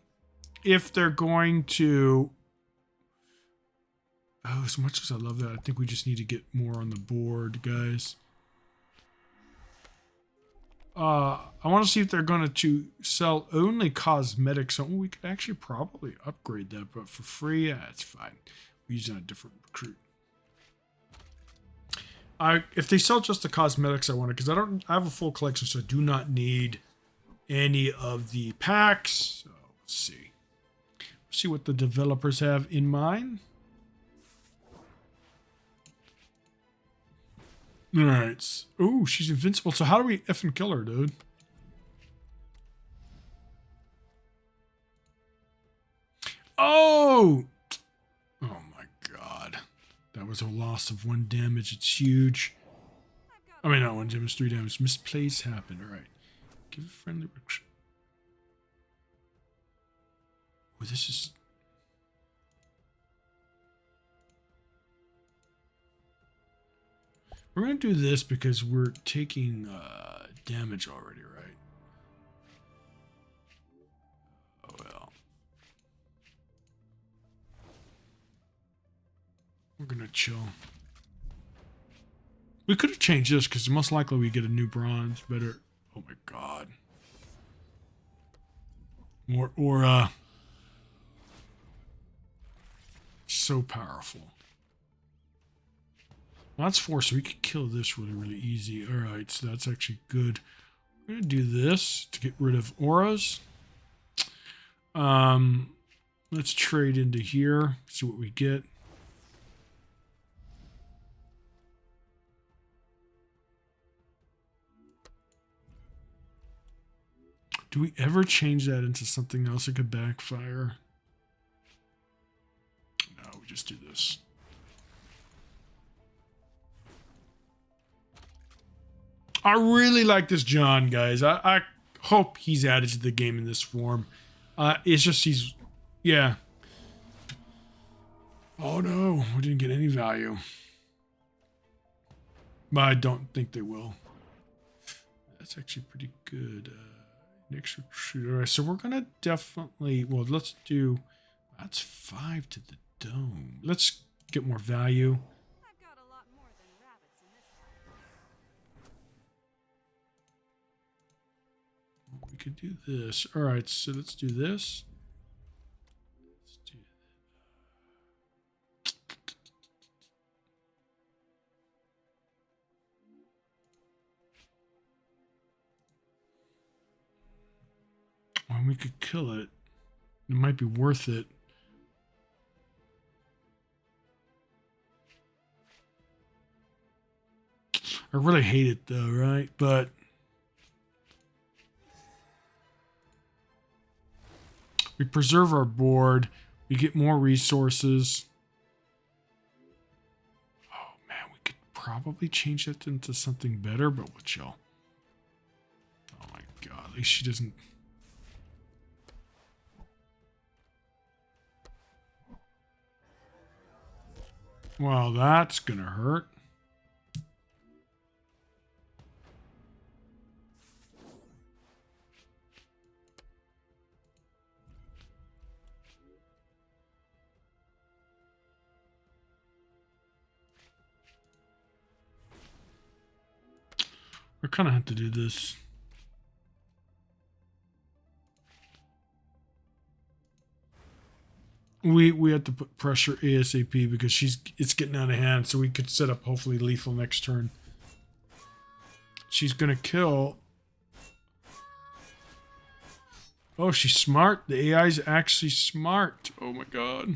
Speaker 1: if they're going to... Oh, as much as I love that, I think we just need to get more on the board, guys. I want to see if they're going to sell only cosmetics. Oh, we could actually probably upgrade that, but for free, yeah, it's fine. We're using a different recruit. If they sell just the cosmetics, I want it because I have a full collection, so I do not need any of the packs. So let's see. See what the developers have in mind. All right. Oh, she's invincible. So how do we effing kill her, dude? Oh! Oh my god. That was a loss of 1 damage. It's huge. I mean, not 1 damage, 3 damage. Misplace happened. All right. Give a friendly... Oh, this is... We're going to do this because we're taking damage already, right? Oh, well. We're going to chill. We could have changed this because most likely we get a new bronze. Better. Oh, my God. More aura. So powerful. Well, that's 4, so we could kill this really, really easy. All right, so that's actually good. We're going to do this to get rid of auras. Let's trade into here, see what we get. Do we ever change that into something else that could backfire? No, we just do this. I really like this John, guys. I hope he's added to the game in this form. It's just yeah. Oh no, we didn't get any value. But I don't think they will. That's actually pretty good. Next recruit. All right, so we're gonna definitely. Well, let's do. That's 5 to the dome. Let's get more value.
Speaker 2: I've got a lot more than rabbits in this house.
Speaker 1: We could do this. All right, so let's do this. Let's do Well, we could kill it. It might be worth it. I really hate it though, right? But we preserve our board. We get more resources. Oh man, we could probably change that into something better, but we'll chill. Oh my god, at least she doesn't. Well, that's gonna hurt. We kind of have to do this. We have to put pressure ASAP because it's getting out of hand, so we could set up hopefully lethal next turn. She's gonna kill. Oh, she's smart. The AI's actually smart. Oh my god.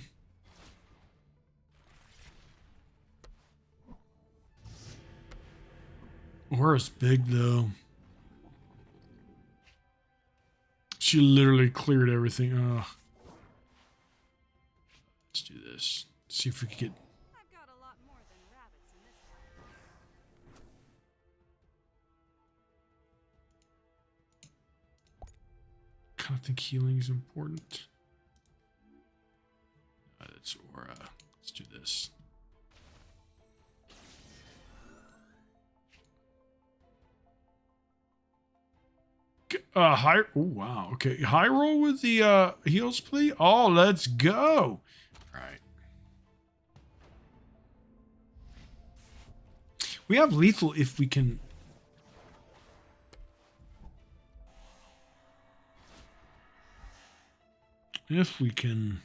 Speaker 1: Aura's big though. She literally cleared everything. Ugh. Let's do this. See if we can get.
Speaker 2: I've got a lot more than rabbits in this house.
Speaker 1: Kind of think healing is important. That's Aura. Let's do this. High. Oh wow. Okay, high roll with the heals, please. Oh, let's go. All right. We have lethal if we can. If we can.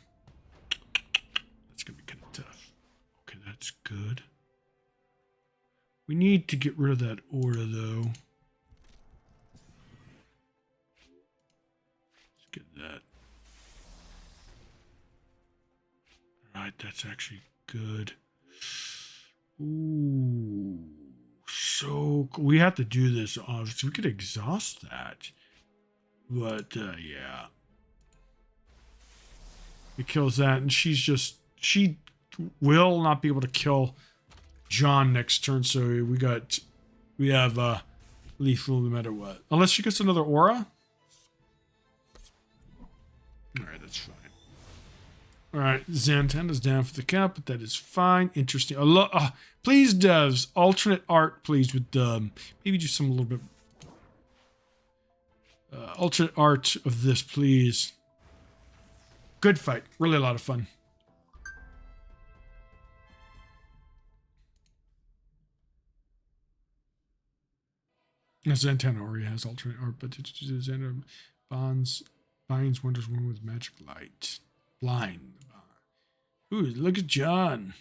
Speaker 1: That's gonna be kind of tough. Okay, that's good. We need to get rid of that aura though. Get that. Alright, that's actually good. Ooh. So cool. We have to do this. Obviously, we could exhaust that. But, yeah. It kills that, and she will not be able to kill John next turn, so we have lethal no matter what. Unless she gets another aura. Alright, that's fine. Alright, Zantan is down for the count, but that is fine. Interesting. Please, devs, alternate art, please, with maybe do some a little bit alternate art of this, please. Good fight. Really a lot of fun. Zantan already has alternate art, but Zantan binds wonders one with magic light. Blind. Ooh, look at John.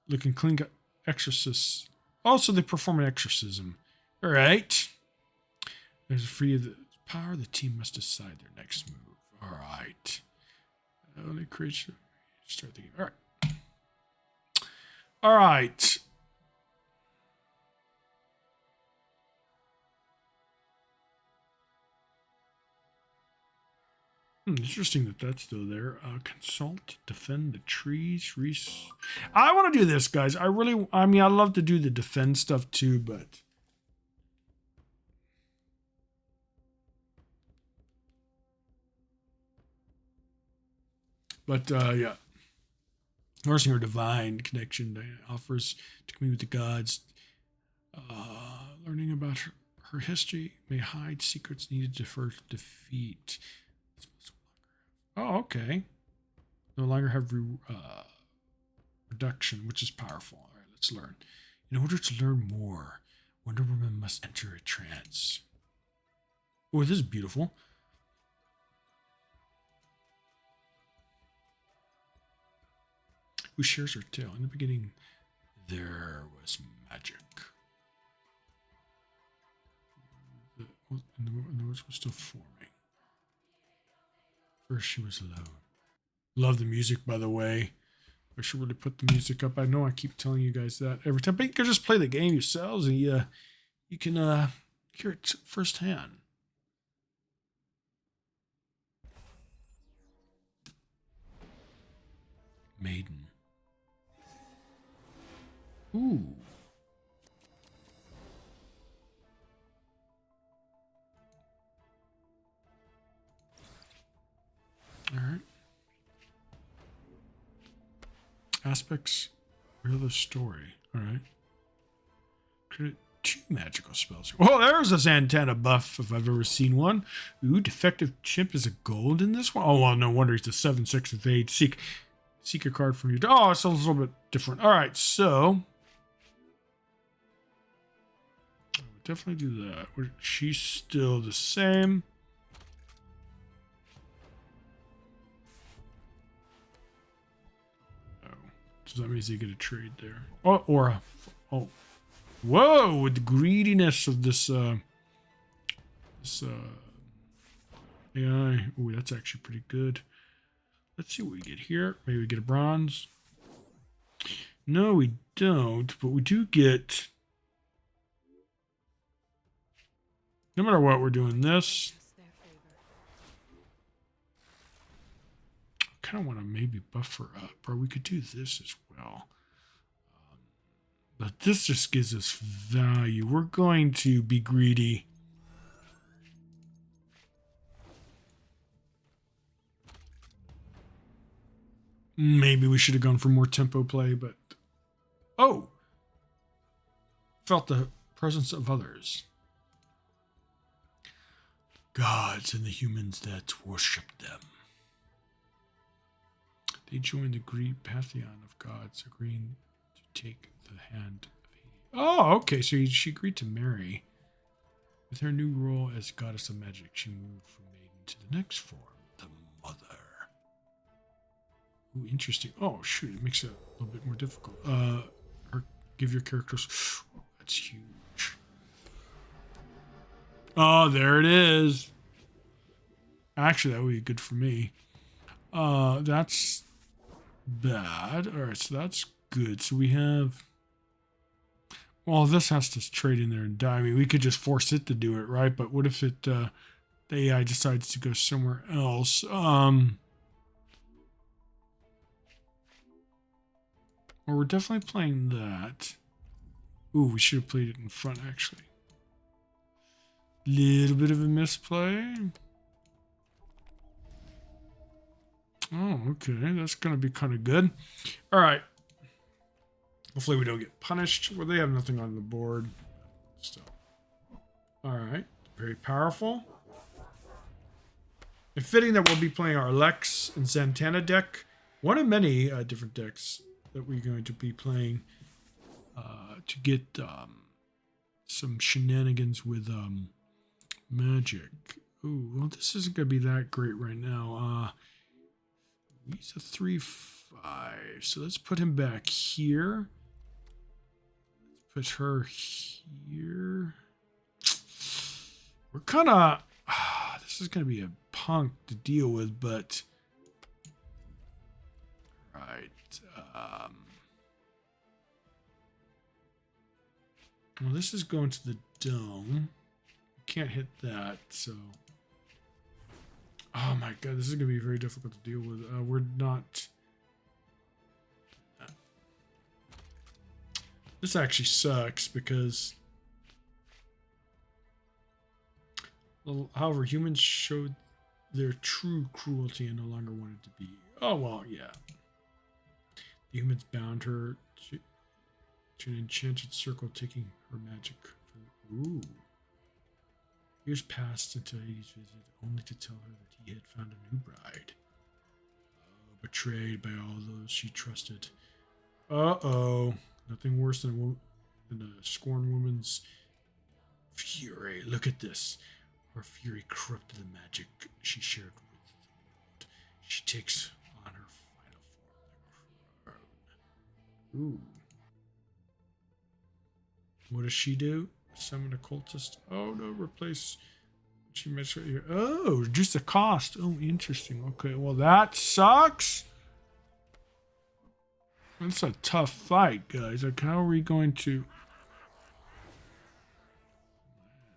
Speaker 1: Looking clean, got exorcists. Also, they perform an exorcism. All right. There's a free of the power. The team must decide their next move. All right. Only creature. Start the game. All right. All right. Interesting that that's still there. Consult, defend the trees. I want to do this, guys. I mean, I love to do the defend stuff too, but. Yeah. Nursing her divine connection offers to commune with the gods. Learning about her history may hide secrets needed for defeat. Oh, okay. No longer have reduction, which is powerful. All right, let's learn. In order to learn more, Wonder Woman must enter a trance. Oh, this is beautiful. Who shares her tale? In the beginning, there was magic. And the words were still forming. First, she was alone. Love the music, by the way. I should really put the music up. I know I keep telling you guys that every time, but you can just play the game yourselves and you can hear it firsthand. Maiden. Ooh. All right. Aspects. Real the story. All right. Create 2 magical spells. Oh, there's a Santana buff if I've ever seen one. Ooh, defective chimp is a gold in this one. Oh, well, no wonder he's the 7/6 of age. Seek a card from your. Oh, it's a little bit different. All right, so. I would definitely do that. She's still the same. So that means they get a trade there. Oh, or oh, whoa! With the greediness of this AI. Oh, that's actually pretty good. Let's see what we get here. Maybe we get a bronze. No, we don't. But we do get. No matter what, we're doing this. I kind of want to maybe buff her up, or we could do this as well. But this just gives us value. We're going to be greedy. Maybe we should have gone for more tempo play, but... Oh! Felt the presence of others. Gods and the humans that worship them. They joined the Greek pantheon of gods, agreeing to take the hand of Hades. Oh, okay, so she agreed to marry. With her new role as goddess of magic, she moved from maiden to the next form, the mother. Ooh, interesting. Oh, shoot, it makes it a little bit more difficult. Give your characters... That's huge. Oh, there it is. Actually, that would be good for me. That's bad. All right, so that's good. So we have... Well, this has to trade in there and die. I mean, we could just force it to do it, right? But what if it... the AI decides to go somewhere else? Well, we're definitely playing that. Ooh, we should have played it in front, actually. Little bit of a misplay. Oh, okay. That's going to be kind of good. All right. Hopefully we don't get punished. Well, they have nothing on the board. Still. All right. Very powerful. And fitting that we'll be playing our Lex and Santana deck. One of many different decks that we're going to be playing to get some shenanigans with magic. Ooh, well, this isn't going to be that great right now. He's a 3/5, so let's put him back here. Let's put her here. We're kind of... this is going to be a punk to deal with, but... Right. Well, this is going to the dome. Can't hit that, so... Oh my god, this is going to be very difficult to deal with. We're not... This actually sucks because... Well, however, humans showed their true cruelty and no longer wanted to be. Oh, well, yeah. The humans bound her to an enchanted circle, taking her magic. Ooh. Years passed until Hades visited, only to tell her that he had found a new bride. Oh, betrayed by all those she trusted. Uh-oh. Nothing worse than a scorned woman's fury. Look at this. Her fury corrupted the magic she shared with the world. She takes on her final form, the crown. Ooh. What does she do? Summon a cultist. Oh no, replace. She mentioned here. Oh, reduce the cost. Oh, interesting. Okay, well that sucks. That's a tough fight, guys. Like, how are we going to?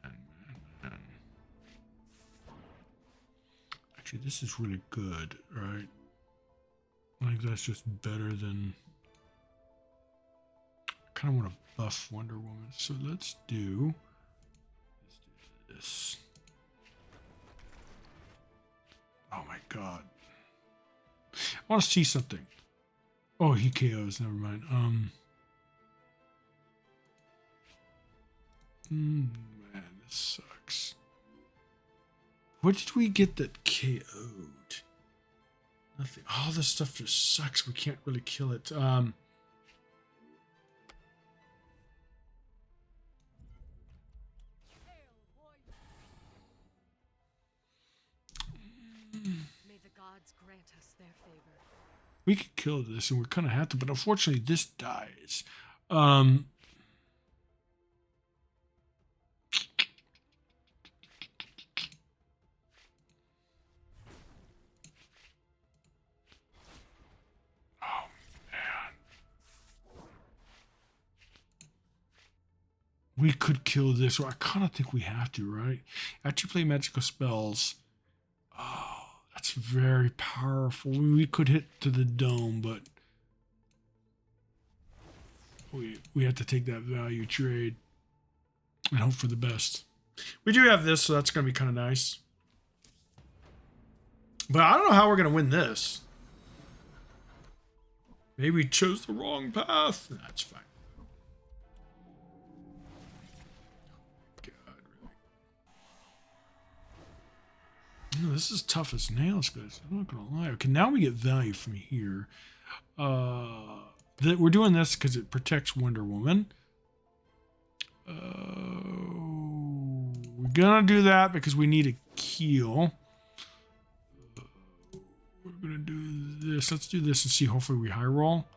Speaker 1: Man. Actually, this is really good, right? I think that's just better than. I kind of want to buff Wonder Woman, so let's do this. Oh my god. I want to see something. Oh, he KOs, never mind. Man, this sucks. What did we get that KO'd? Nothing. All this stuff just sucks. We can't really kill it.
Speaker 2: May the gods grant us their favor.
Speaker 1: We could kill this, and we kind of have to, but unfortunately, this dies. We could kill this, or I kind of think we have to, right? After you play magical spells, oh, that's very powerful. We could hit to the dome, but we have to take that value trade and hope for the best. We do have this, so that's going to be kind of nice. But I don't know how we're going to win this. Maybe we chose the wrong path. That's fine. No, this is tough as nails, guys. I'm not gonna lie. Okay, now we get value from here. We're doing this because it protects Wonder Woman. We're gonna do that because we need a kill. We're gonna do this. Let's do this and see. Hopefully, we high roll.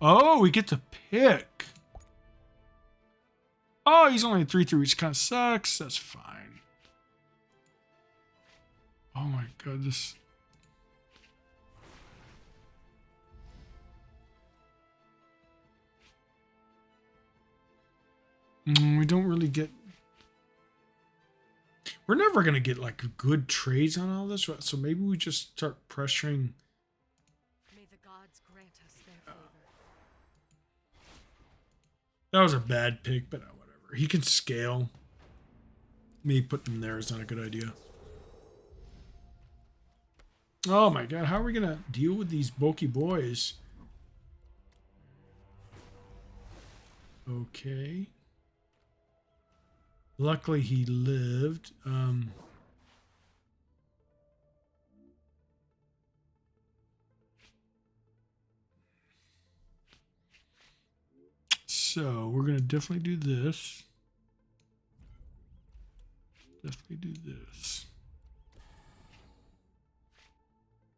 Speaker 1: Oh, we get to pick. Oh, he's only 3/3, which kind of sucks. That's fine. Oh my god, this... we don't really get... We're never going to get, like, good trades on all this, so maybe we just start pressuring...
Speaker 2: May the gods grant us their favor.
Speaker 1: That was a bad pick, but whatever. He can scale. Me putting him there is not a good idea. Oh my god, how are we gonna deal with these bulky boys? Okay. Luckily he lived. So we're gonna definitely do this. Definitely do this.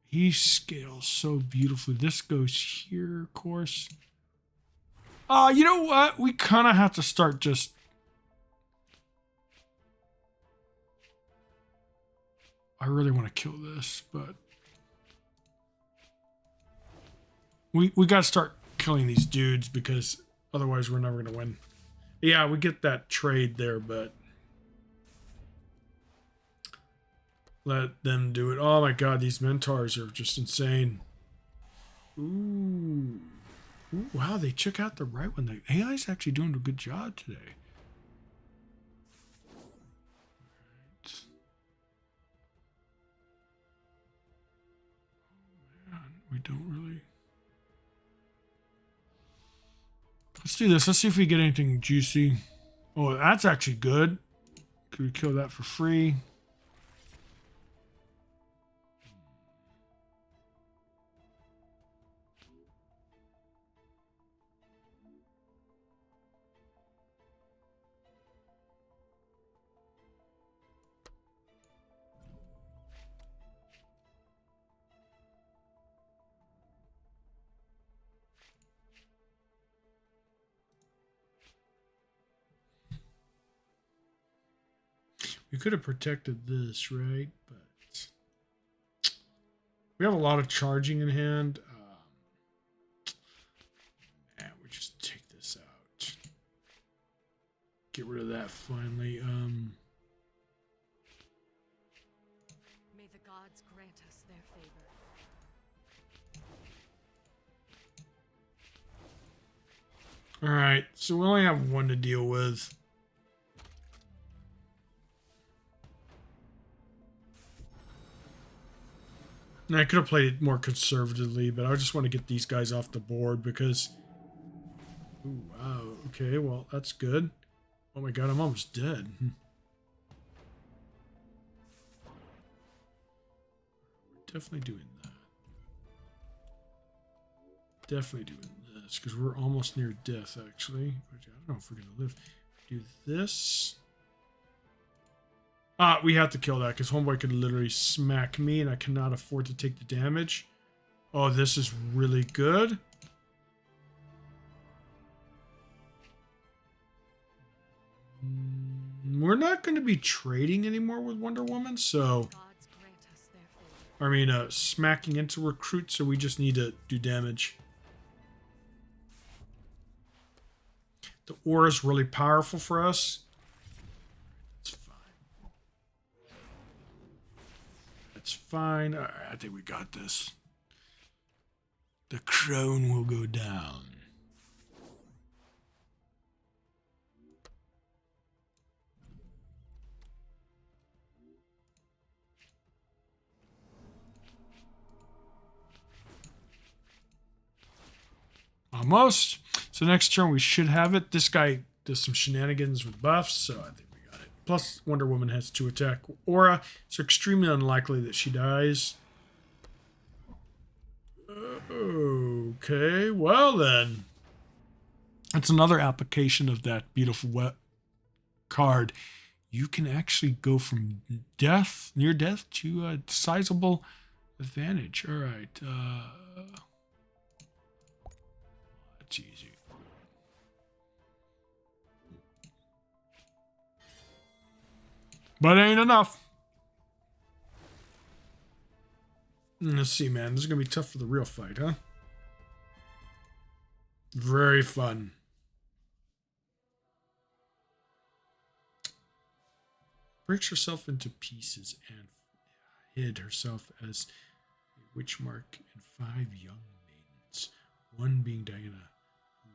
Speaker 1: He scales so beautifully. This goes here, of course. You know what? We kind of have to start just... I really want to kill this, but... We got to start killing these dudes because otherwise we're never going to win. Yeah, we get that trade there, but... Let them do it. Oh my god, these Mentors are just insane. Ooh. Ooh, wow, they took out the right one. The AI's actually doing a good job today. Right. Oh man, we don't really. Let's do this. Let's see if we get anything juicy. Oh, that's actually good. Could we kill that for free? We could have protected this, right? But we have a lot of charging in hand. And we just take this out. Get rid of that finally.
Speaker 2: May the gods grant us their favor.
Speaker 1: All right, so we only have one to deal with. And I could have played it more conservatively, but I just want to get these guys off the board because... Ooh, wow, okay, well, that's good. Oh my god, I'm almost dead. We're definitely doing that. Definitely doing this, because we're almost near death, actually. I don't know if we're going to live. Do this. We have to kill that, because Homeboy could literally smack me, and I cannot afford to take the damage. Oh, this is really good. We're not going to be trading anymore with Wonder Woman, so...
Speaker 2: Gods grant us their favor.
Speaker 1: Smacking into recruits, so we just need to do damage. The aura is really powerful for us. That's fine. That's fine. All right, I think we got this. The crone will go down. Almost. So next turn we should have it. This guy does some shenanigans with buffs, so I think we got it. Plus Wonder Woman has 2 attack aura. It's extremely unlikely that she dies. Okay, well then. That's another application of that beautiful card. You can actually go from death, near death, to a sizable advantage. All right. That's easy. But it ain't enough. Let's see, man. This is going to be tough for the real fight, huh? Very fun. Breaks herself into pieces and hid herself as a witch mark and 5 young maidens, one being Diana, who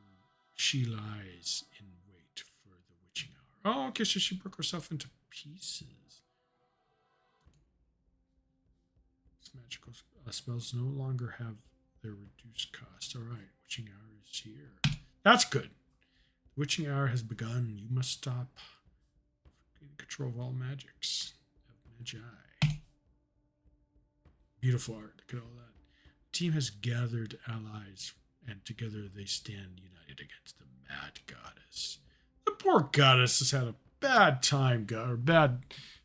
Speaker 1: she lies in wait for the witching hour. Oh, okay, so she broke herself into pieces. These magical spells no longer have their reduced cost. All right, witching hour is here. That's good. The witching hour has begun. You must stop. In control of all magics of Magi. Beautiful art. Look at all that. The team has gathered allies, and together they stand united against the mad goddess. The poor goddess has had a bad time, or bad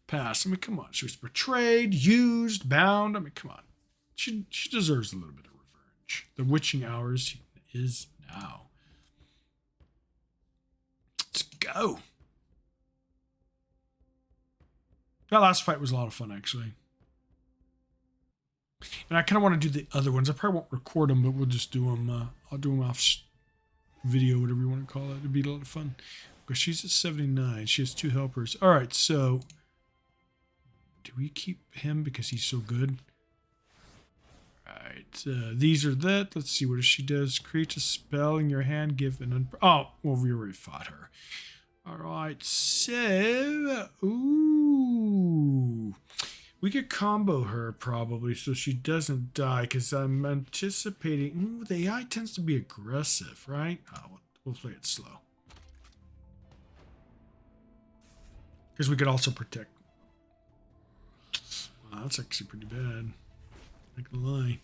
Speaker 1: past. I mean, come on. She was betrayed, used, bound. I mean, come on. She deserves a little bit of revenge. The witching hours is now. Let's go. That last fight was a lot of fun, actually. And I kind of want to do the other ones. I probably won't record them, but we'll just do them. I'll do them off video, whatever you want to call it. It'd be a lot of fun. Because she's at 79. She has 2 helpers. All right, so do we keep him because he's so good? Alright, these are that. Let's see what she does. Create a spell in your hand, give an oh, well, we already fought her. Alright, so ooh. We could combo her probably so she doesn't die, because I'm anticipating the AI tends to be aggressive, right? Oh, we'll play it slow. Because we could also protect. Wow, that's actually pretty bad. Not gonna lie.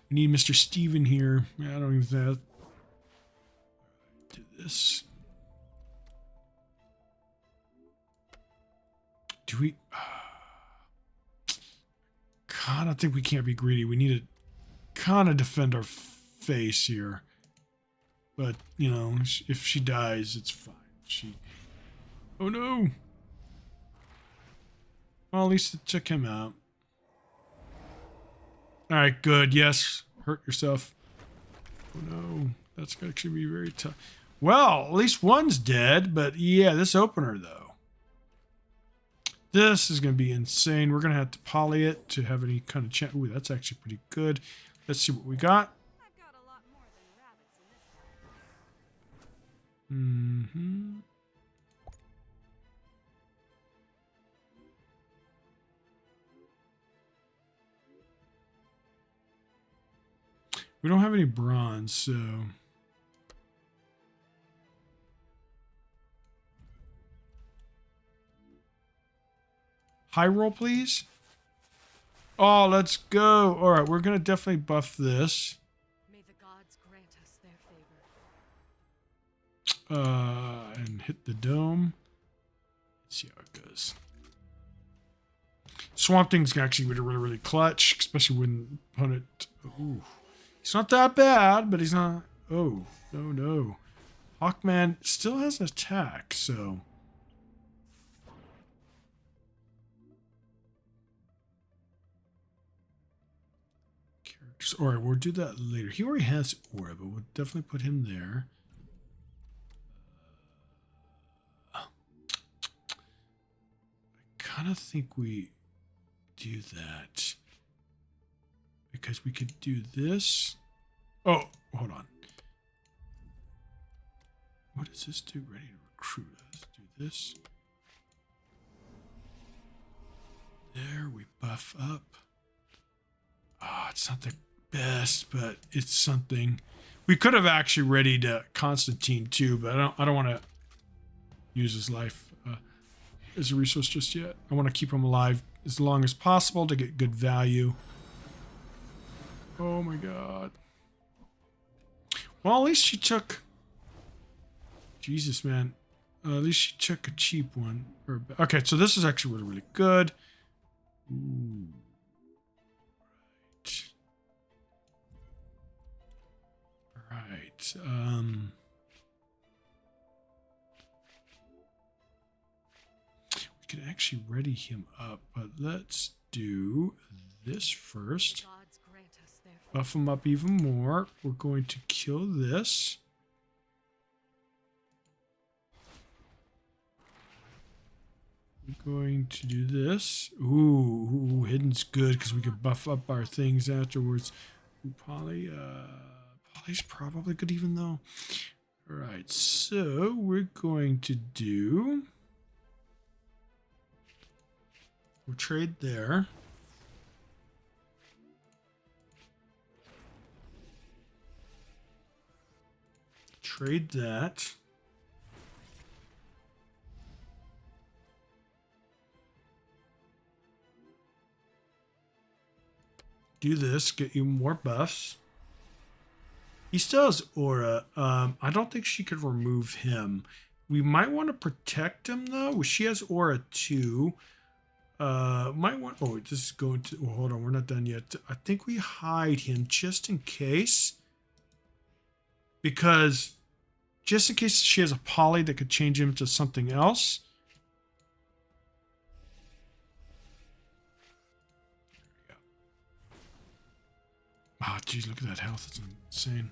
Speaker 1: We need Mr. Steven here. I don't even think do this. Do we kind of think we can't be greedy. We need to kind of defend our face here. But, you know, if she dies, it's fine. Oh no. Well, at least it took him out. Alright, good. Yes. Hurt yourself. Oh no. That's going to actually be very tough. Well, at least one's dead. But yeah, this opener, though. This is going to be insane. We're going to have to poly it to have any kind of chance. Ooh, that's actually pretty good. Let's see what we got.
Speaker 2: I've got a lot more than rabbits in this house.
Speaker 1: Mm-hmm. We don't have any bronze, so... High roll, please. Oh, let's go. All right, we're going to definitely buff this.
Speaker 2: May the gods grant us their favor.
Speaker 1: And hit the dome. Let's see how it goes. Swamp Thing's actually really clutch, especially when opponent... Ooh. He's not that bad, but he's not... Oh, no. Hawkman still has an attack, so... Alright, we'll do that later. He already has aura, but we'll definitely put him there. I kind of think we do that. Because we could do this. Oh, hold on. What does this do? Ready to recruit us. Do this. There, we buff up. Ah, it's not the best, but it's something. We could have actually readied Constantine too, but I don't want to use his life as a resource just yet. I want to keep him alive as long as possible to get good value. Oh my god. Well, at least she took... Jesus, man. At least she took a cheap one. Okay, so this is actually really good. Ooh. Right. We can actually ready him up, but let's do this first. Buff him up even more. We're going to kill this. We're going to do this. Ooh, hidden's good because we can buff up our things afterwards. Ooh, Poly's probably good even though. All right, so we're going to do... We'll trade there. Trade that. Do this, get you more buffs. He still has aura. I don't think she could remove him. We might want to protect him though. She has aura too. Might want... Oh, this is going to... Oh, hold on, we're not done yet. I think we hide him just in case. Because... Just in case she has a poly that could change him to something else. There we go. Oh, geez, look at that health. It's insane.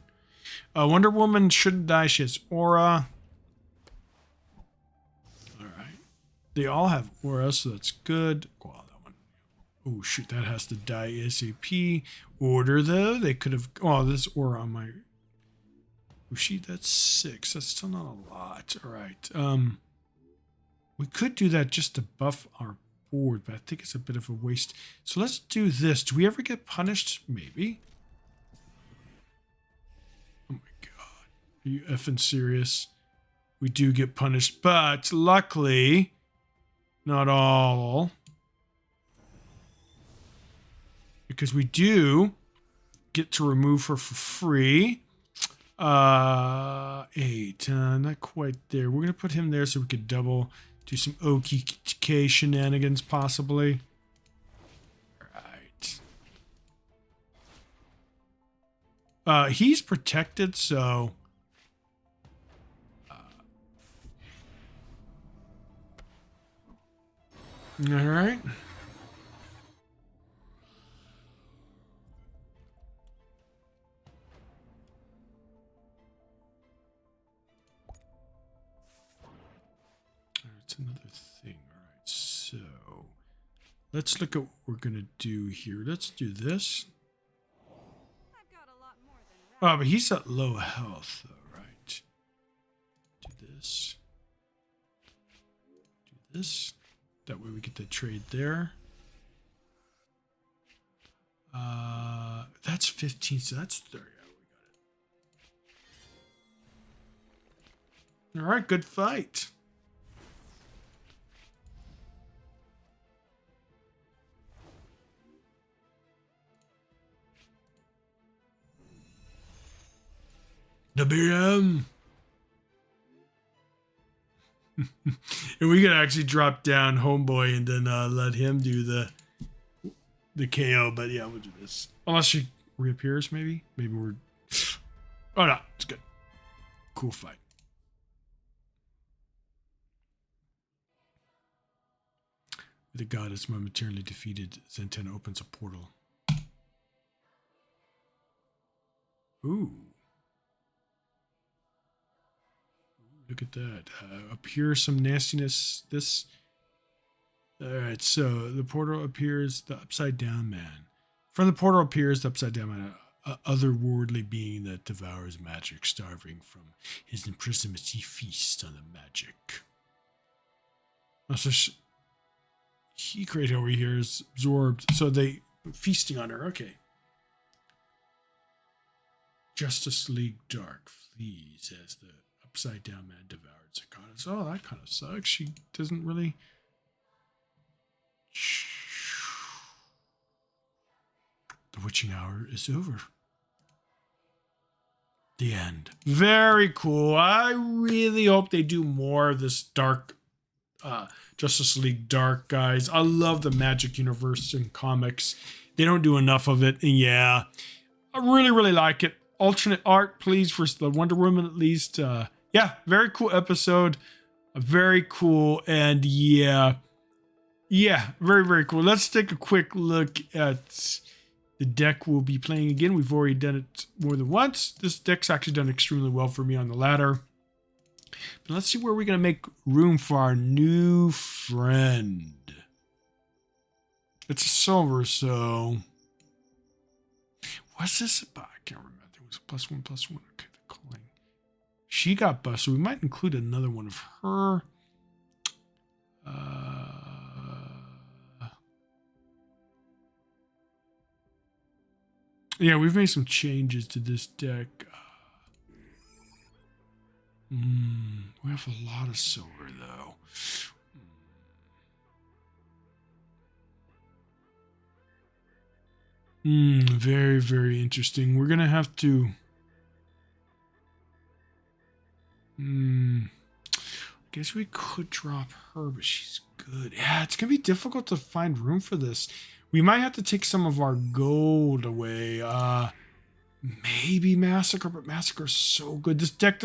Speaker 1: Wonder Woman shouldn't die. She has aura. Alright. They all have aura, so that's good. Wow, that one. Oh shoot, that has to die ASAP. Order though, they could have. Oh, this aura on my. Oh shoot, that's 6. That's still not a lot. All right. We could do that just to buff our board, but I think it's a bit of a waste. So let's do this. Do we ever get punished? Maybe. Oh my god, are you effing serious? We do get punished, but luckily, not all. Because we do get to remove her for free. 8, not quite there. We're gonna put him there so we could double, do some OKK shenanigans possibly. Right. He's protected, so. All right. It's another thing. All right, so let's look at what we're gonna do here. Let's do this.
Speaker 2: I've got a lot more than
Speaker 1: Oh, but he's at low health, though, right? Do this. Do this. That way we get the trade there. That's 15, so that's 30. We got it. All right, good fight. WM. And we could actually drop down Homeboy and then let him do the KO. But yeah, we'll do this. Unless she reappears, maybe. Maybe we're... Oh, no. It's good. Cool fight. The god is momentarily defeated. Zentan opens a portal. Ooh. Look at that. Up here, some nastiness. This. All right, so the portal appears, the upside down man. From the portal appears the upside down man, an otherworldly being that devours magic, starving from his imprisonment. He feasts on the magic. Oh, so he created over here is absorbed. So they feasting on her. Okay. Justice League Dark flees as the upside down man devoured the goddess. Oh, that kind of sucks. She doesn't really. The witching hour is over. The end. Very cool. I really hope they do more of this dark Justice League Dark, guys. I love the Magic Universe in comics. They don't do enough of it. And yeah, I really, really like it. Alternate art, please, for the Wonder Woman at least. Yeah, very cool episode. Very cool. And yeah, very, very cool. Let's take a quick look at the deck we'll be playing again. We've already done it more than once. This deck's actually done extremely well for me on the ladder. But let's see where we're going to make room for our new friend. It's a silver, so... What's this about? I can't remember. It was a +1/+1. Okay, the calling. She got bust, so we might include another one of her. Yeah, we've made some changes to this deck. We have a lot of silver, though. Very, very interesting. We're going to have to... guess we could drop her, but she's good. Yeah, it's going to be difficult to find room for this. We might have to take some of our gold away. Maybe Massacre, but Massacre's so good. This deck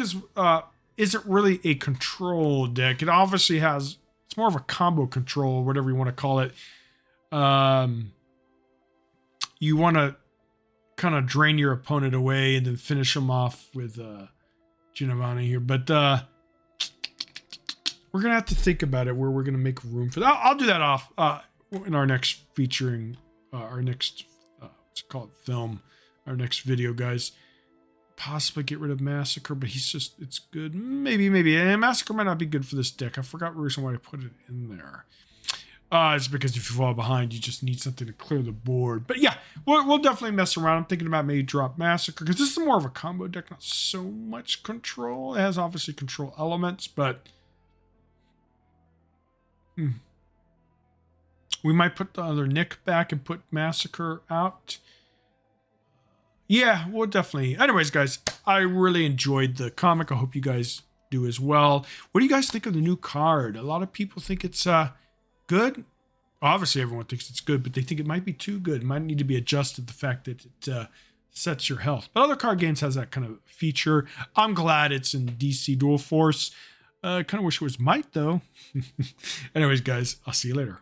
Speaker 1: isn't really a control deck. It obviously has, it's more of a combo control, whatever you want to call it. You want to kind of drain your opponent away and then finish them off with Giovanni here. But we're going to have to think about it where we're going to make room for that. I'll do that off in our next featuring, our next, what's it called, film, our next video, guys. Possibly get rid of Massacre, but it's good. Maybe. And Massacre might not be good for this deck. I forgot the reason why I put it in there. It's because if you fall behind, you just need something to clear the board. But yeah, we'll definitely mess around. I'm thinking about maybe drop Massacre, because this is more of a combo deck, not so much control. It has obviously control elements, but we might put the other Nick back and put Massacre out. Yeah, we'll definitely. Anyways, guys, I really enjoyed the comic. I hope you guys do as well. What do you guys think of the new card? A lot of people think it's good. Obviously, everyone thinks it's good, but they think it might be too good. It might need to be adjusted, the fact that it sets your health. But other card games has that kind of feature. I'm glad it's in DC Dual Force. Kind of wish it was Might, though. Anyways, guys, I'll see you later.